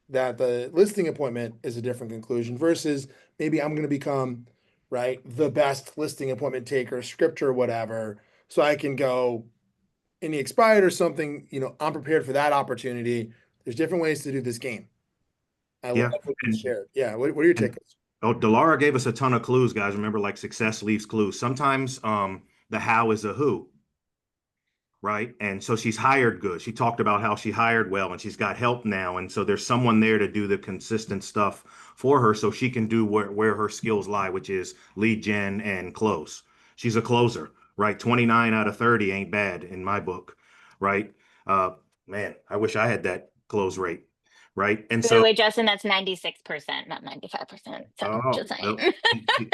that the listing appointment is a different conclusion versus maybe I'm going to become, right, the best listing appointment taker, scripter, whatever. So I can go in the expired or something, I'm prepared for that opportunity. There's different ways to do this game. I love
Yeah.
what you
And,
shared. Yeah. What are your
and
takes?
oh, Delara gave us a ton of clues, guys. Remember, like success leaves clues. Sometimes the how is a who, right? And so she's hired good. She talked about how she hired well and she's got help now. And so there's someone there to do the consistent stuff for her so she can do where her skills lie, which is lead gen and close. She's a closer, right? 29 out of 30 ain't bad in my book, right? Uh, man, I wish I had that close rate, right? And
By the
so
way, Justin, that's 96%, not 95%. So
oh,
just saying.
well,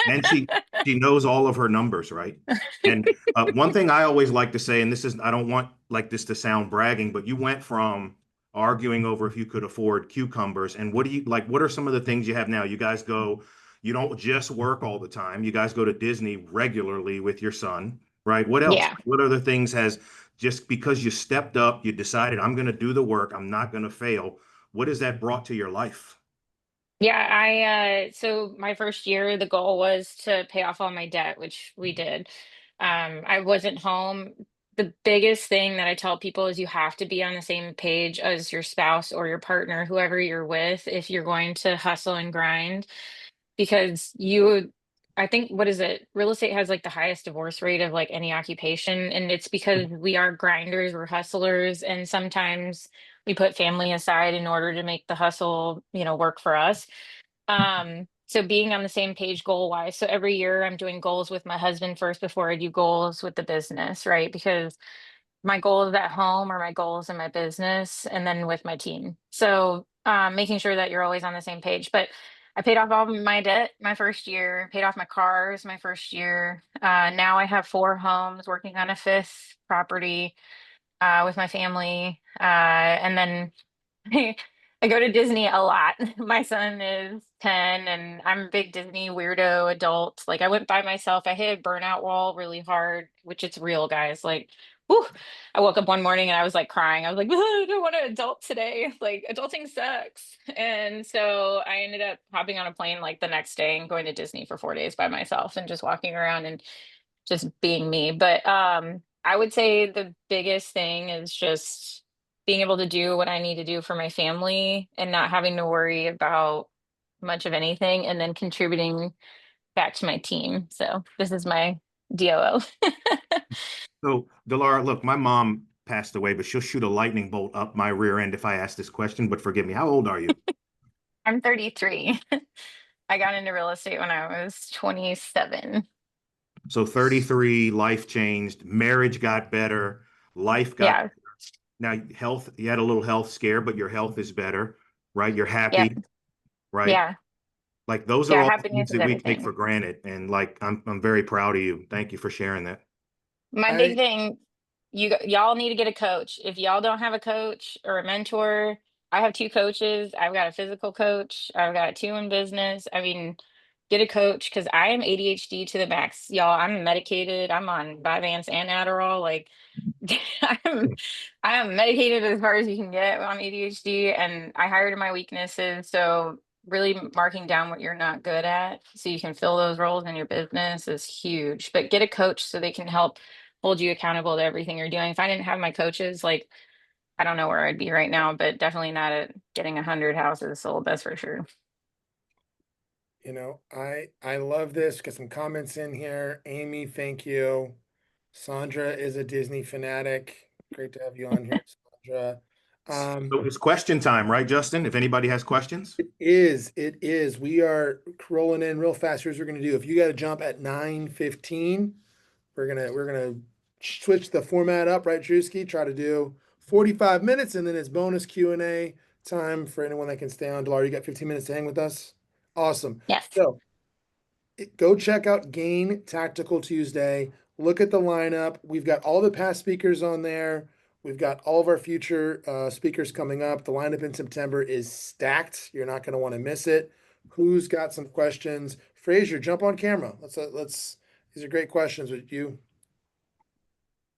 and she knows all of her numbers, right? And one thing I always like to say, and this is I don't want like this to sound bragging, but you went from arguing over if you could afford cucumbers, and what do you like? What are some of the things you have now? You guys go, you don't just work all the time. You guys go to Disney regularly with your son, right? What else?
Yeah.
What other things has just because you stepped up, you decided I'm going to do the work, I'm not going to fail. What has that brought to your life?
Yeah, so my first year, the goal was to pay off all my debt, which we did. I wasn't home. The biggest thing that I tell people is you have to be on the same page as your spouse or your partner, whoever you're with, if you're going to hustle and grind, because I think, what is it? Real estate has like the highest divorce rate of like any occupation. And it's because we are grinders, we're hustlers. And sometimes we put family aside in order to make the hustle, work for us. So being on the same page goal wise. So every year I'm doing goals with my husband first before I do goals with the business, right? Because my goals at home are my goals in my business and then with my team. So making sure that you're always on the same page. But I paid off all my debt my first year, paid off my cars my first year. Now I have 4 homes, working on a fifth property with my family. And then I go to Disney a lot. My son is 10 and I'm a big Disney weirdo adult. Like I went by myself. I hit a burnout wall really hard, which it's real, guys. Like, whew, I woke up one morning and I was like crying. I was like, I don't want to adult today. Like adulting sucks. And so I ended up hopping on a plane like the next day and going to Disney for 4 days by myself and just walking around and just being me. But I would say the biggest thing is just being able to do what I need to do for my family and not having to worry about much of anything and then contributing back to my team. So this is my DOO.
So, Dilara, look, my mom passed away, but she'll shoot a lightning bolt up my rear end if I ask this question. But forgive me, how old are you?
I'm 33. I got into real estate when I was 27.
So 33, life changed, marriage got better, life got
Yeah.
now health, you had a little health scare, but your health is better, right? You're
Yep.
happy, right?
Yeah.
Like those are
Yeah.
all
Happiness
things
is
that we take
everything.
for granted. And like I'm very proud of you. Thank you for sharing that.
My big
I
thing, y'all need to get a coach. If y'all don't have a coach or a mentor, I have 2 coaches. I've got a physical coach. I've got 2 in business. I mean, get a coach because I am ADHD to the max. Y'all, I'm medicated. I'm on Vyvanse and Adderall. Like I'm I am medicated as far as you can get on ADHD and I hired in my weaknesses. So really marking down what you're not good at so you can fill those roles in your business is huge. But get a coach so they can help hold you accountable to everything you're doing. If I didn't have my coaches, like I don't know where I'd be right now, but definitely not at getting 100 houses sold, that's for sure.
I love this. Got some comments in here. Amy, thank you. Sandra is a Disney fanatic. Great to have you on here, Sandra.
So it's question time, right, Justin? If anybody has questions.
It is. We are rolling in real fast. Here's what we're gonna do. If you got to jump at 9:15, we're gonna switch the format up, right, Drewski? Try to do 45 minutes, and then it's bonus Q&A time for anyone that can stay on. Delar, you got 15 minutes to hang with us. Awesome.
Yes.
So go check out Gain Tactical Tuesday. Look at the lineup. We've got all the past speakers on there. We've got all of our future speakers coming up. The lineup in September is stacked. You're not going to want to miss it. Who's got some questions? Frazier, jump on camera. Let's. These are great questions with you.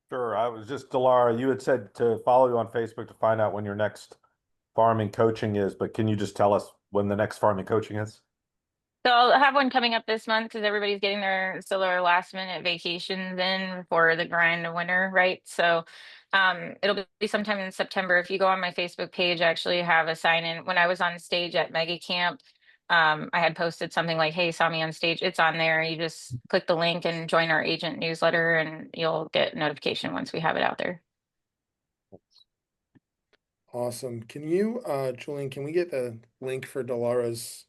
Sure. I was just, Dilara, you had said to follow you on Facebook to find out when your next farming coaching is, but can you just tell us when the next farming coaching is?
So I'll have one coming up this month because everybody's getting their last minute vacations in for the grind of winter, right? So it'll be sometime in September. If you go on my Facebook page, I actually have a sign in. When I was on stage at Mega Camp, I had posted something like, "Hey, saw me on stage." It's on there. You just click the link and join our agent newsletter, and you'll get notification once we have it out there.
Awesome. Can you, Julian, can we get the link for Dilara's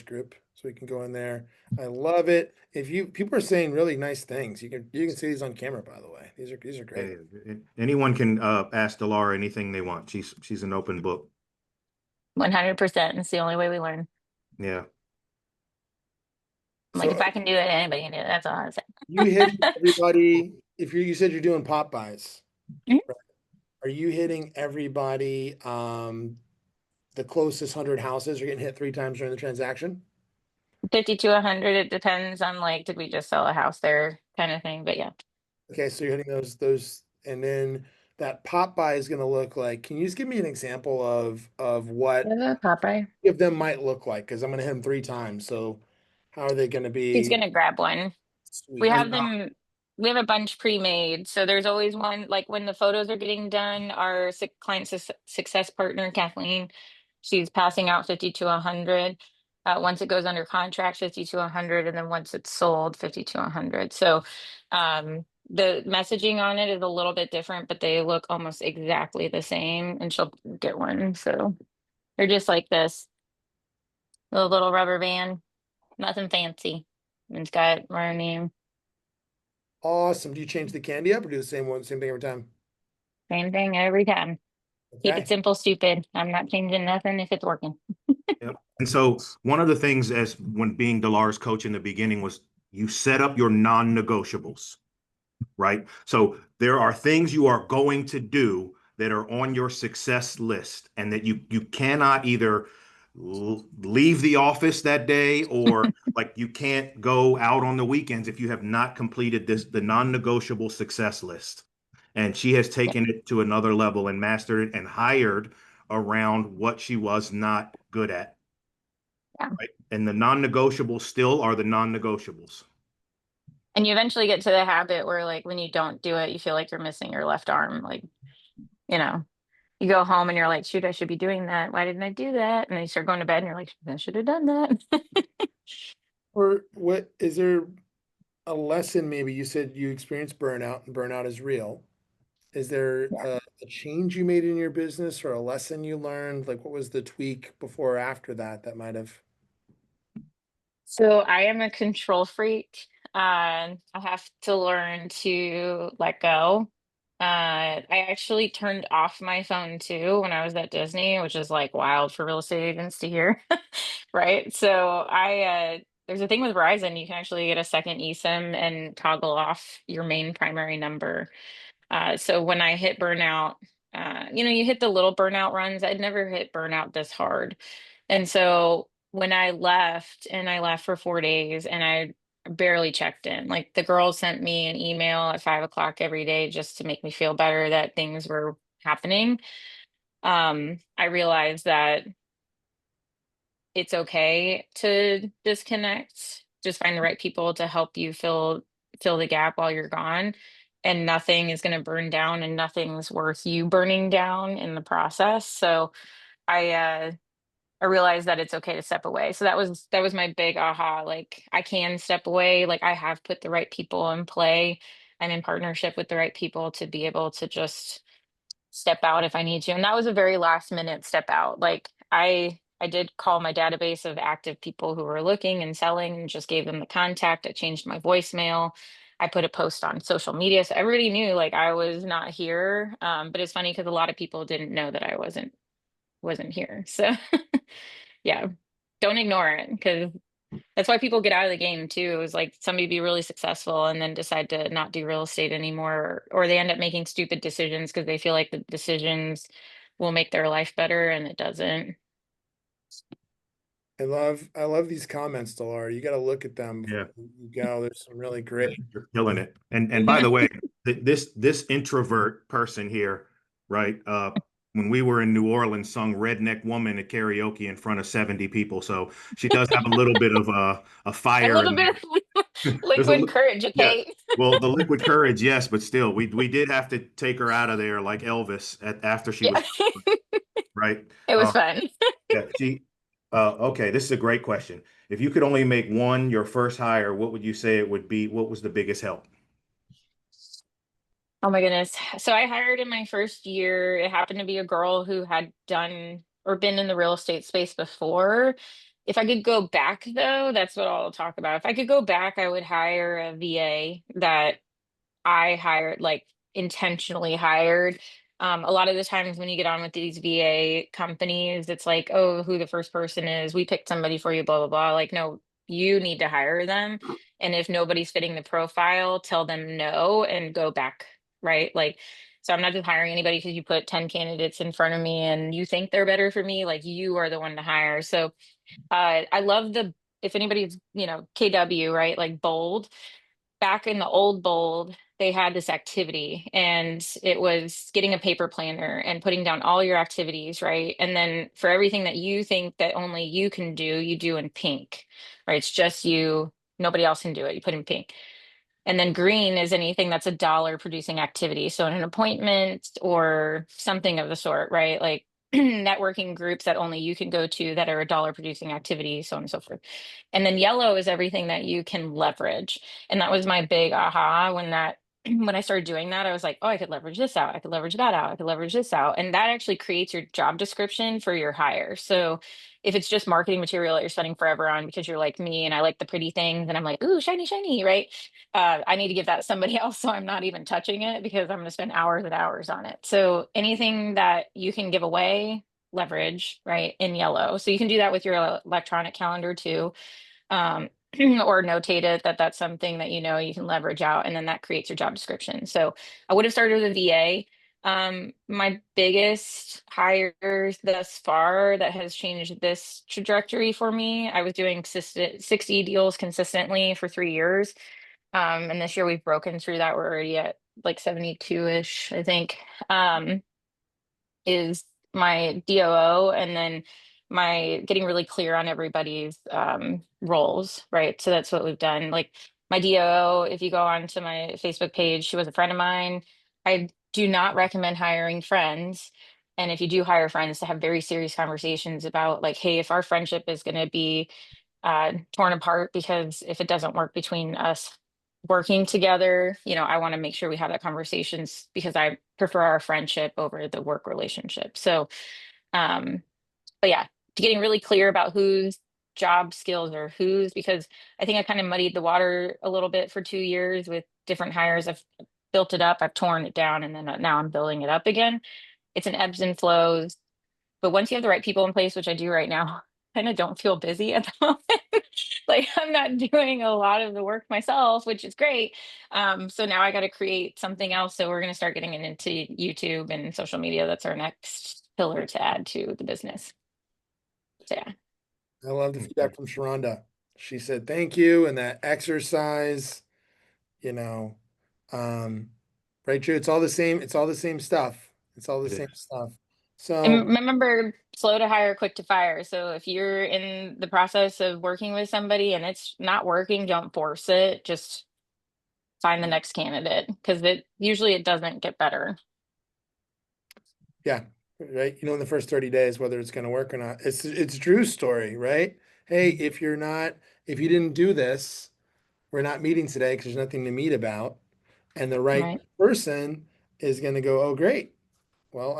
group so we can go in there? I love it. If you people are saying really nice things. You can see these on camera, by the way. These are great.
Anyone can ask Dilara anything they want. She's an open book.
100%. It's the only way we learn.
Yeah.
Like
So
if I can do it, anybody can do it. That's all I'm saying.
you hit everybody. If you said you're doing pop-bys,
Mhm.
right? Are you hitting everybody? The closest 100 houses are getting hit 3 times during the transaction.
50 to 100. It depends on like, did we just sell a house there kind of thing. But yeah.
Okay, so you're hitting those, and then that pop-by is going to look like. Can you just give me an example of what
Popeye.
of them might look like? Because I'm going to hit them 3 times. So how are they going to
He's
be?
gonna grab one. We
Sweet.
have them, we have a bunch pre-made. So there's always one, like when the photos are getting done, our client success partner, Kathleen, she's passing out 50 to 100. Once it goes under contract, 50 to 100, and then once it's sold, 50 to 100. So the messaging on it is a little bit different, but they look almost exactly the same, and she'll get one. So they're just like this little rubber band, nothing fancy. And it's got our name,
Awesome. Do you change the candy up or do the same thing every time?
same thing every time. Keep it
Okay.
simple, stupid. I'm not changing nothing if it's working.
Yep. And so one of the things as when being Dilara's coach in the beginning was you set up your non-negotiables, right? So there are things you are going to do that are on your success list and that you cannot either leave the office that day or like you can't go out on the weekends if you have not completed the non-negotiable success list. And she has
Yeah.
taken it to another level and mastered it and hired around what she was not good at.
Yeah.
Right. And the non-negotiables still are the non-negotiables.
And you eventually get to the habit where, like, when you don't do it, you feel like you're missing your left arm. Like, you know, you go home and you're like, shoot, I should be doing that. Why didn't I do that? And then you start going to bed and you're like, I should have done that.
Or what is there a lesson? Maybe you said you experienced burnout and burnout is real. Is there
Yeah.
a change you made in your business or a lesson you learned? Like what was the tweak before or after that that might have?
So I am a control freak. I have to learn to let go. I actually turned off my phone too when I was at Disney, which is like wild for real estate agents to hear, right? So there's a thing with Verizon, you can actually get a second eSIM and toggle off your main primary number. So when I hit burnout, you hit the little burnout runs. I'd never hit burnout this hard. And so when I left, and I left for 4 days, and I barely checked in, like the girls sent me an email at 5 o'clock every day just to make me feel better that things were happening. I realized that it's okay to disconnect. Just find the right people to help you fill the gap while you're gone. And nothing is going to burn down, and nothing's worth you burning down in the process. So I realized that it's okay to step away. So that was my big aha. Like I can step away. Like I have put the right people in play. I'm in partnership with the right people to be able to just step out if I need to. And that was a very last minute step out. Like I did call my database of active people who were looking and selling and just gave them the contact. I changed my voicemail. I put a post on social media. So everybody knew like I was not here. But it's funny because a lot of people didn't know that I wasn't here. So yeah, don't ignore it because that's why people get out of the game too. Is like somebody be really successful and then decide to not do real estate anymore, or they end up making stupid decisions because they feel like the decisions will make their life better and it doesn't.
I love these comments, Delara. You got to look at them
Yeah.
before you go. There's some really great.
You're killing it. And by the way, this introvert person here, right? When we were in New Orleans, sung "Redneck Woman" at karaoke in front of 70 people. So she does have a little bit of a
A
fire
little
in
bit of
there. There's
liquid courage,
yeah.
okay?
Well, the liquid courage, yes, but still, we did have to take her out of there like Elvis after she was
Yeah,
right.
it was fun.
Yeah. Okay. This is a great question. If you could only make one your first hire, what would you say it would be? What was the biggest help?
Oh my goodness. So I hired in my first year. It happened to be a girl who had done or been in the real estate space before. If I could go back though, that's what I'll talk about. If I could go back, I would hire a VA that I hired, like intentionally hired. A lot of the times when you get on with these VA companies, it's like, oh, who the first person is. We picked somebody for you, blah, blah, blah. Like, no, you need to hire them. And if nobody's fitting the profile, tell them no and go back, right? Like, so I'm not just hiring anybody because you put 10 candidates in front of me and you think they're better for me. Like, you are the one to hire. So I love if anybody's, KW, right? Like bold, back in the old bold, they had this activity and it was getting a paper planner and putting down all your activities, right? And then for everything that you think that only you can do, you do in pink, right? It's just you, nobody else can do it. You put in pink. And then green is anything that's a dollar producing activity. So an appointment or something of the sort, right? Like networking groups that only you can go to that are a dollar producing activity, so on and so forth. And then yellow is everything that you can leverage. And that was my big aha when that when I started doing that, I was like, oh, I could leverage this out. I could leverage that out. I could leverage this out. And that actually creates your job description for your hire. So if it's just marketing material that you're spending forever on because you're like me and I like the pretty things and I'm like, ooh, shiny, shiny, right? I need to give that to somebody else so I'm not even touching it because I'm going to spend hours and hours on it. So anything that you can give away, leverage, right, in yellow. So you can do that with your electronic calendar too, or notate it that that's something that you can leverage out, and then that creates your job description. So I would have started with a VA. My biggest hire thus far that has changed this trajectory for me, I was doing 60 deals consistently for 3 years. And this year we've broken through that. We're already at like 72-ish, I think. Is my DOO, and then my getting really clear on everybody's roles, right? So that's what we've done. Like my DOO, if you go onto my Facebook page, she was a friend of mine. I do not recommend hiring friends. And if you do hire friends, to have very serious conversations about like, hey, if our friendship is going to be torn apart because if it doesn't work between us working together, I want to make sure we have that conversations because I prefer our friendship over the work relationship. So, but yeah, getting really clear about whose job skills are whose, because I think I kind of muddied the water a little bit for 2 years with different hires. I've built it up, I've torn it down, and then now I'm building it up again. It's an ebbs and flows. But once you have the right people in place, which I do right now, I kind of don't feel busy at the moment. Like I'm not doing a lot of the work myself, which is great. So now I got to create something else. So we're going to start getting it into YouTube and social media. That's our next pillar to add to the business. So yeah.
I love the feedback from Sharonda. She said thank you, and that exercise, you know, um, right, Drew? It's all the same. It's all the same stuff. It's all the
It
same
is.
stuff.
And
So
remember, slow to hire, quick to fire. So if you're in the process of working with somebody and it's not working, don't force it. Just find the next candidate because it doesn't get better.
yeah, right. In the first 30 days, whether it's going to work or not. It's Drew's story, right? Hey, if you didn't do this, we're not meeting today because there's nothing to meet about. And the right
Right.
person is going to go, oh, great. Well,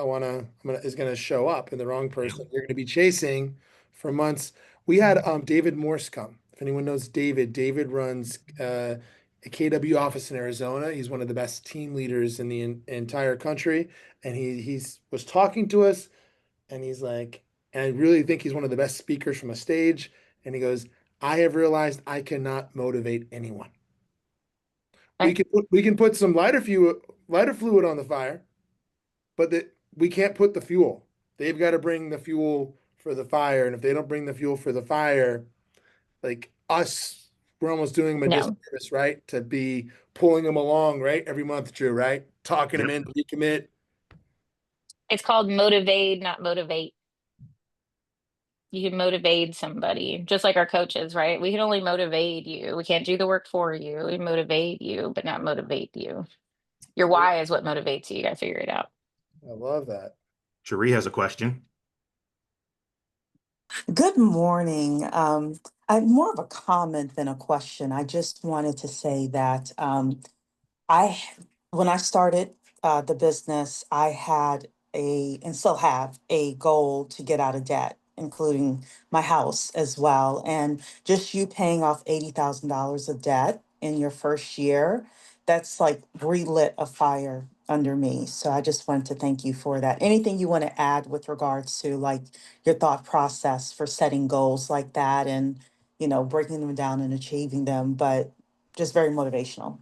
is going to show up, and the wrong person you're going to be chasing for months. We had David Morse come. If anyone knows David, David runs a KW office in Arizona. He's one of the best team leaders in the entire country, and he's was talking to us, and he's like, and I really think he's one of the best speakers from a stage. And he goes, I have realized I cannot motivate anyone.
Right.
We can put some lighter fluid on the fire, but we can't put the fuel. They've got to bring the fuel for the fire, and if they don't bring the fuel for the fire, like us, we're almost doing them a
No,
disservice, right? To be pulling them along, right, every month, Drew, right? Talking them
Yep.
in to recommit.
it's called motivate, not motivate. You can motivate somebody, just like our coaches, right? We can only motivate you. We can't do the work for you. We motivate you, but not motivate you. Your why is what motivates you. You got to figure it out.
I love that.
Cherie has a question.
Good morning. I'm more of a comment than a question. I just wanted to say that I, when I started the business, I had and still have a goal to get out of debt, including my house as well. And just you paying off $80,000 of debt in your first year, that's like relit a fire under me. So I just wanted to thank you for that. Anything you want to add with regards to like your thought process for setting goals like that and, breaking them down and achieving them, but just very motivational.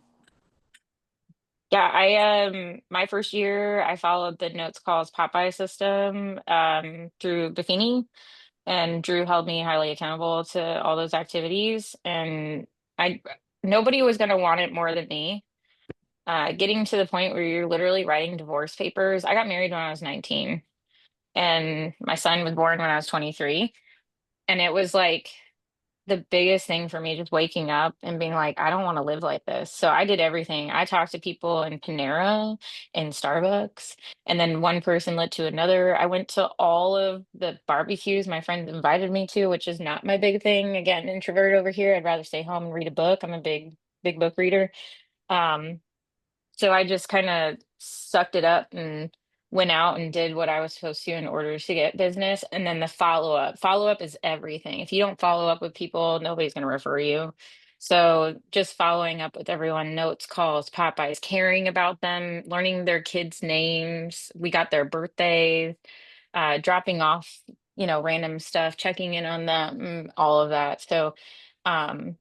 Yeah, I my first year I followed the notes calls pop-by system through Buffini, and Drew held me highly accountable to all those activities, and I nobody was going to want it more than me. Getting to the point where you're literally writing divorce papers. I got married when I was 19 and my son was born when I was 23, and it was like the biggest thing for me just waking up and being like, I don't want to live like this. So I did everything. I talked to people in Panera and Starbucks, and then one person led to another. I went to all of the barbecues my friends invited me to, which is not my big thing. Again, introvert over here. I'd rather stay home and read a book. I'm a big book reader. Um, so I just kind of sucked it up and went out and did what I was supposed to in order to get business. And then the follow up is everything. If you don't follow up with people, nobody's going to refer you. So just following up with everyone, notes, calls, pop-bys, caring about them, learning their kids' names. We got their birthdays, dropping off, random stuff, checking in on them, all of that. So um,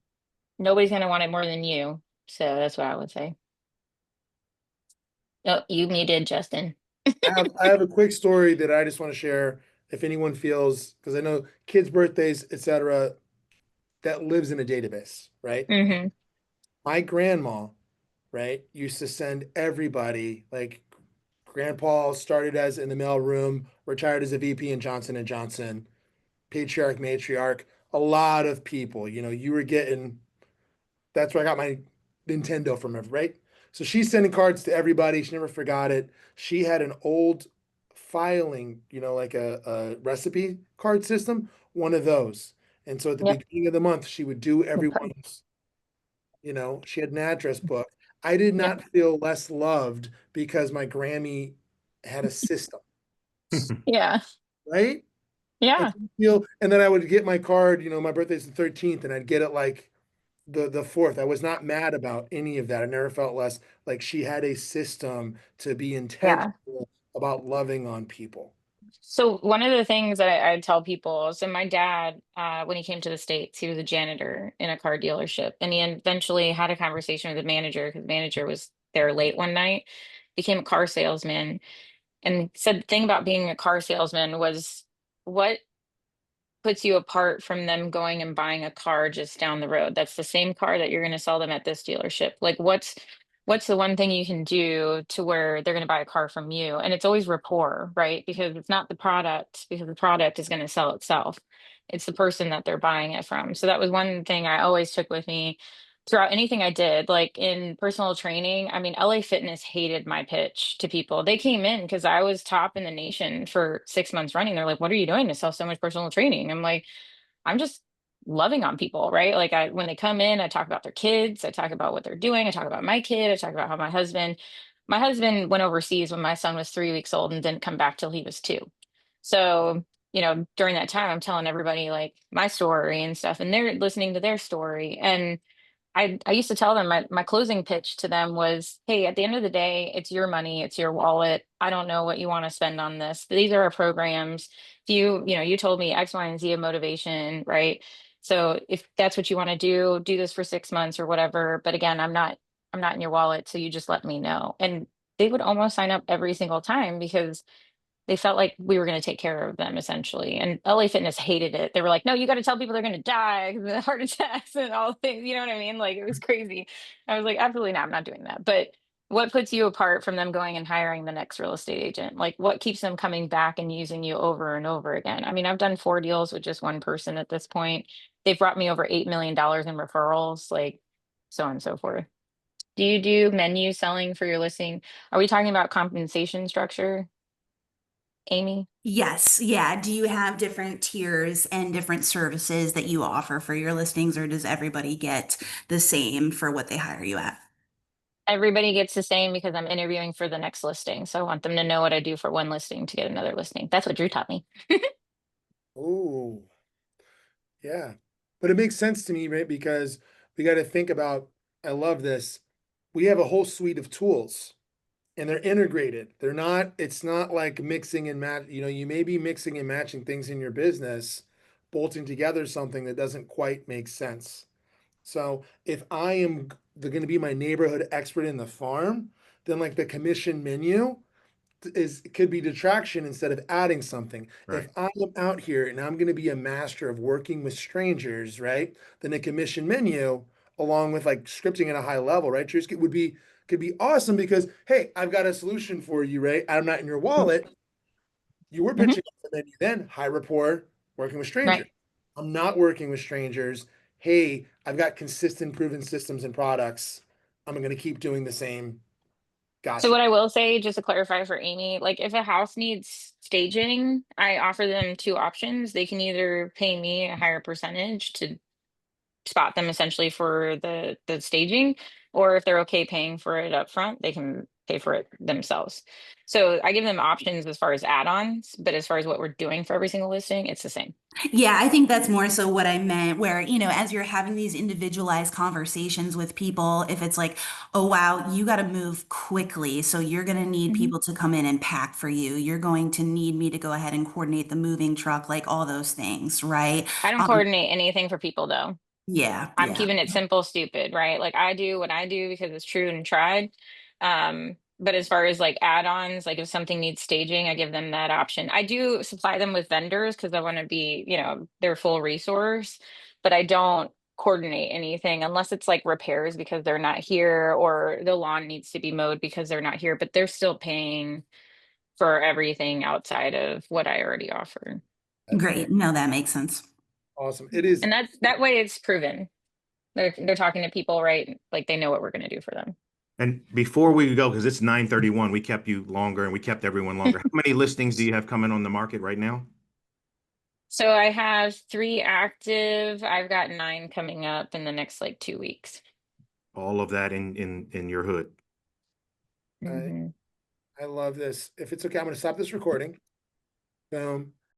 nobody's going to want it more than you. So that's what I would say. Oh, you muted, Justin.
I have a quick story that I just want to share. If anyone feels, because I know kids' birthdays, etc., that lives in a database, right?
Hmm.
My grandma, right, used to send everybody, like grandpa started as in the mailroom, retired as a VP in Johnson and Johnson, patriarch, matriarch, a lot of people. You were getting, that's where I got my Nintendo from her, right? So she's sending cards to everybody. She never forgot it. She had an old filing, like a recipe card system, one of those. And so at the
Yep.
beginning of the month, she would do everyone's, she had an address book. I did
Yep.
not feel less loved because my Grammy had a system,
Yeah.
right? I
Yeah.
didn't feel, and then I would get my card, my birthday's the 13th, and I'd get it like the fourth. I was not mad about any of that. I never felt less like she had a system to be
Yeah.
intentional about loving on people.
So one of the things that I tell people, so my dad, when he came to the States, he was a janitor in a car dealership, and he eventually had a conversation with the manager because the manager was there late one night, became a car salesman, and said the thing about being a car salesman was what puts you apart from them going and buying a car just down the road. That's the same car that you're going to sell them at this dealership. Like what's the one thing you can do to where they're going to buy a car from you? And it's always rapport, right? Because it's not the product, because the product is going to sell itself. It's the person that they're buying it from. So that was one thing I always took with me throughout anything I did, like in personal training. I mean, LA Fitness hated my pitch to people. They came in because I was top in the nation for 6 months running. They're like, "What are you doing to sell so much personal training?" I'm like, "I'm just loving on people," right? Like when they come in, I talk about their kids, I talk about what they're doing, I talk about my kid, I talk about how my husband went overseas when my son was 3 weeks old and didn't come back till he was 2. So, during that time, I'm telling everybody like my story and stuff, and they're listening to their story. And I used to tell them my closing pitch to them was, hey, at the end of the day, it's your money, it's your wallet. I don't know what you want to spend on this. These are our programs. If you told me X, Y, and Z of motivation, right? So if that's what you want to do this for 6 months or whatever. But again, I'm not in your wallet, so you just let me know. And they would almost sign up every single time because they felt like we were going to take care of them essentially. And LA Fitness hated it. They were like, no, you got to tell people they're going to die, the heart attacks and all things. You know what I mean? Like it was crazy. I was like, absolutely not. I'm not doing that. But what puts you apart from them going and hiring the next real estate agent? Like what keeps them coming back and using you over and over again? I mean, I've done 4 deals with just one person at this point. They've brought me over $8 million in referrals, like so on and so forth. Do you do menu selling for your listing? Are we talking about compensation structure, Amy?
Yes, yeah. Do you have different tiers and different services that you offer for your listings, or does everybody get the same for what they hire you at?
Everybody gets the same because I'm interviewing for the next listing. So I want them to know what I do for one listing to get another listing. That's what Drew taught me.
Oh, yeah. But it makes sense to me, right? Because we got to think about, I love this. We have a whole suite of tools and they're integrated. It's not like mixing and match, you may be mixing and matching things in your business, bolting together something that doesn't quite make sense. So if I am going to be my neighborhood expert in the farm, then like the commission menu could be detraction instead of adding something.
Right.
If I'm out here and I'm going to be a master of working with strangers, right? Then a commission menu, along with like scripting at a high level, right? Just could be awesome because hey, I've got a solution for you, right? I'm not in your wallet. You were
Mhm.
pitching the menu then, high rapport, working with
Right.
strangers. I'm not working with strangers. Hey, I've got consistent proven systems and products. I'm going to keep doing the same.
So
Gotcha.
what I will say, just to clarify for Amy, like if a house needs staging, I offer them two options. They can either pay me a higher percentage to spot them essentially for the staging, or if they're okay paying for it up front, they can pay for it themselves. So I give them options as far as add-ons, but as far as what we're doing for every single listing, it's the same.
Yeah, I think that's more so what I meant, where, as you're having these individualized conversations with people, if it's like, oh, wow, you got to move quickly. So you're going to need
Mhm.
people to come in and pack for you. You're going to need me to go ahead and coordinate the moving truck, like all those things, right?
I don't coordinate anything for people though.
Yeah,
I'm
yeah.
keeping it simple, stupid, right? Like I do what I do because it's true and tried. But as far as like add-ons, like if something needs staging, I give them that option. I do supply them with vendors because I want to be, their full resource, but I don't coordinate anything unless it's like repairs because they're not here or the lawn needs to be mowed because they're not here, but they're still paying for everything outside of what I already offered.
That's
Great. No, that makes sense.
awesome. It is
And that way it's proven. They're talking to people, right? Like they know what we're going to do for them.
And before we go, because it's 9:31, we kept you longer and we kept everyone longer. How many listings do you have coming on the market right now?
So I have 3 active. I've got 9 coming up in the next like 2 weeks.
All of that in your hood.
I
Mhm.
I love this. If it's okay, I'm going to stop this recording. Boom.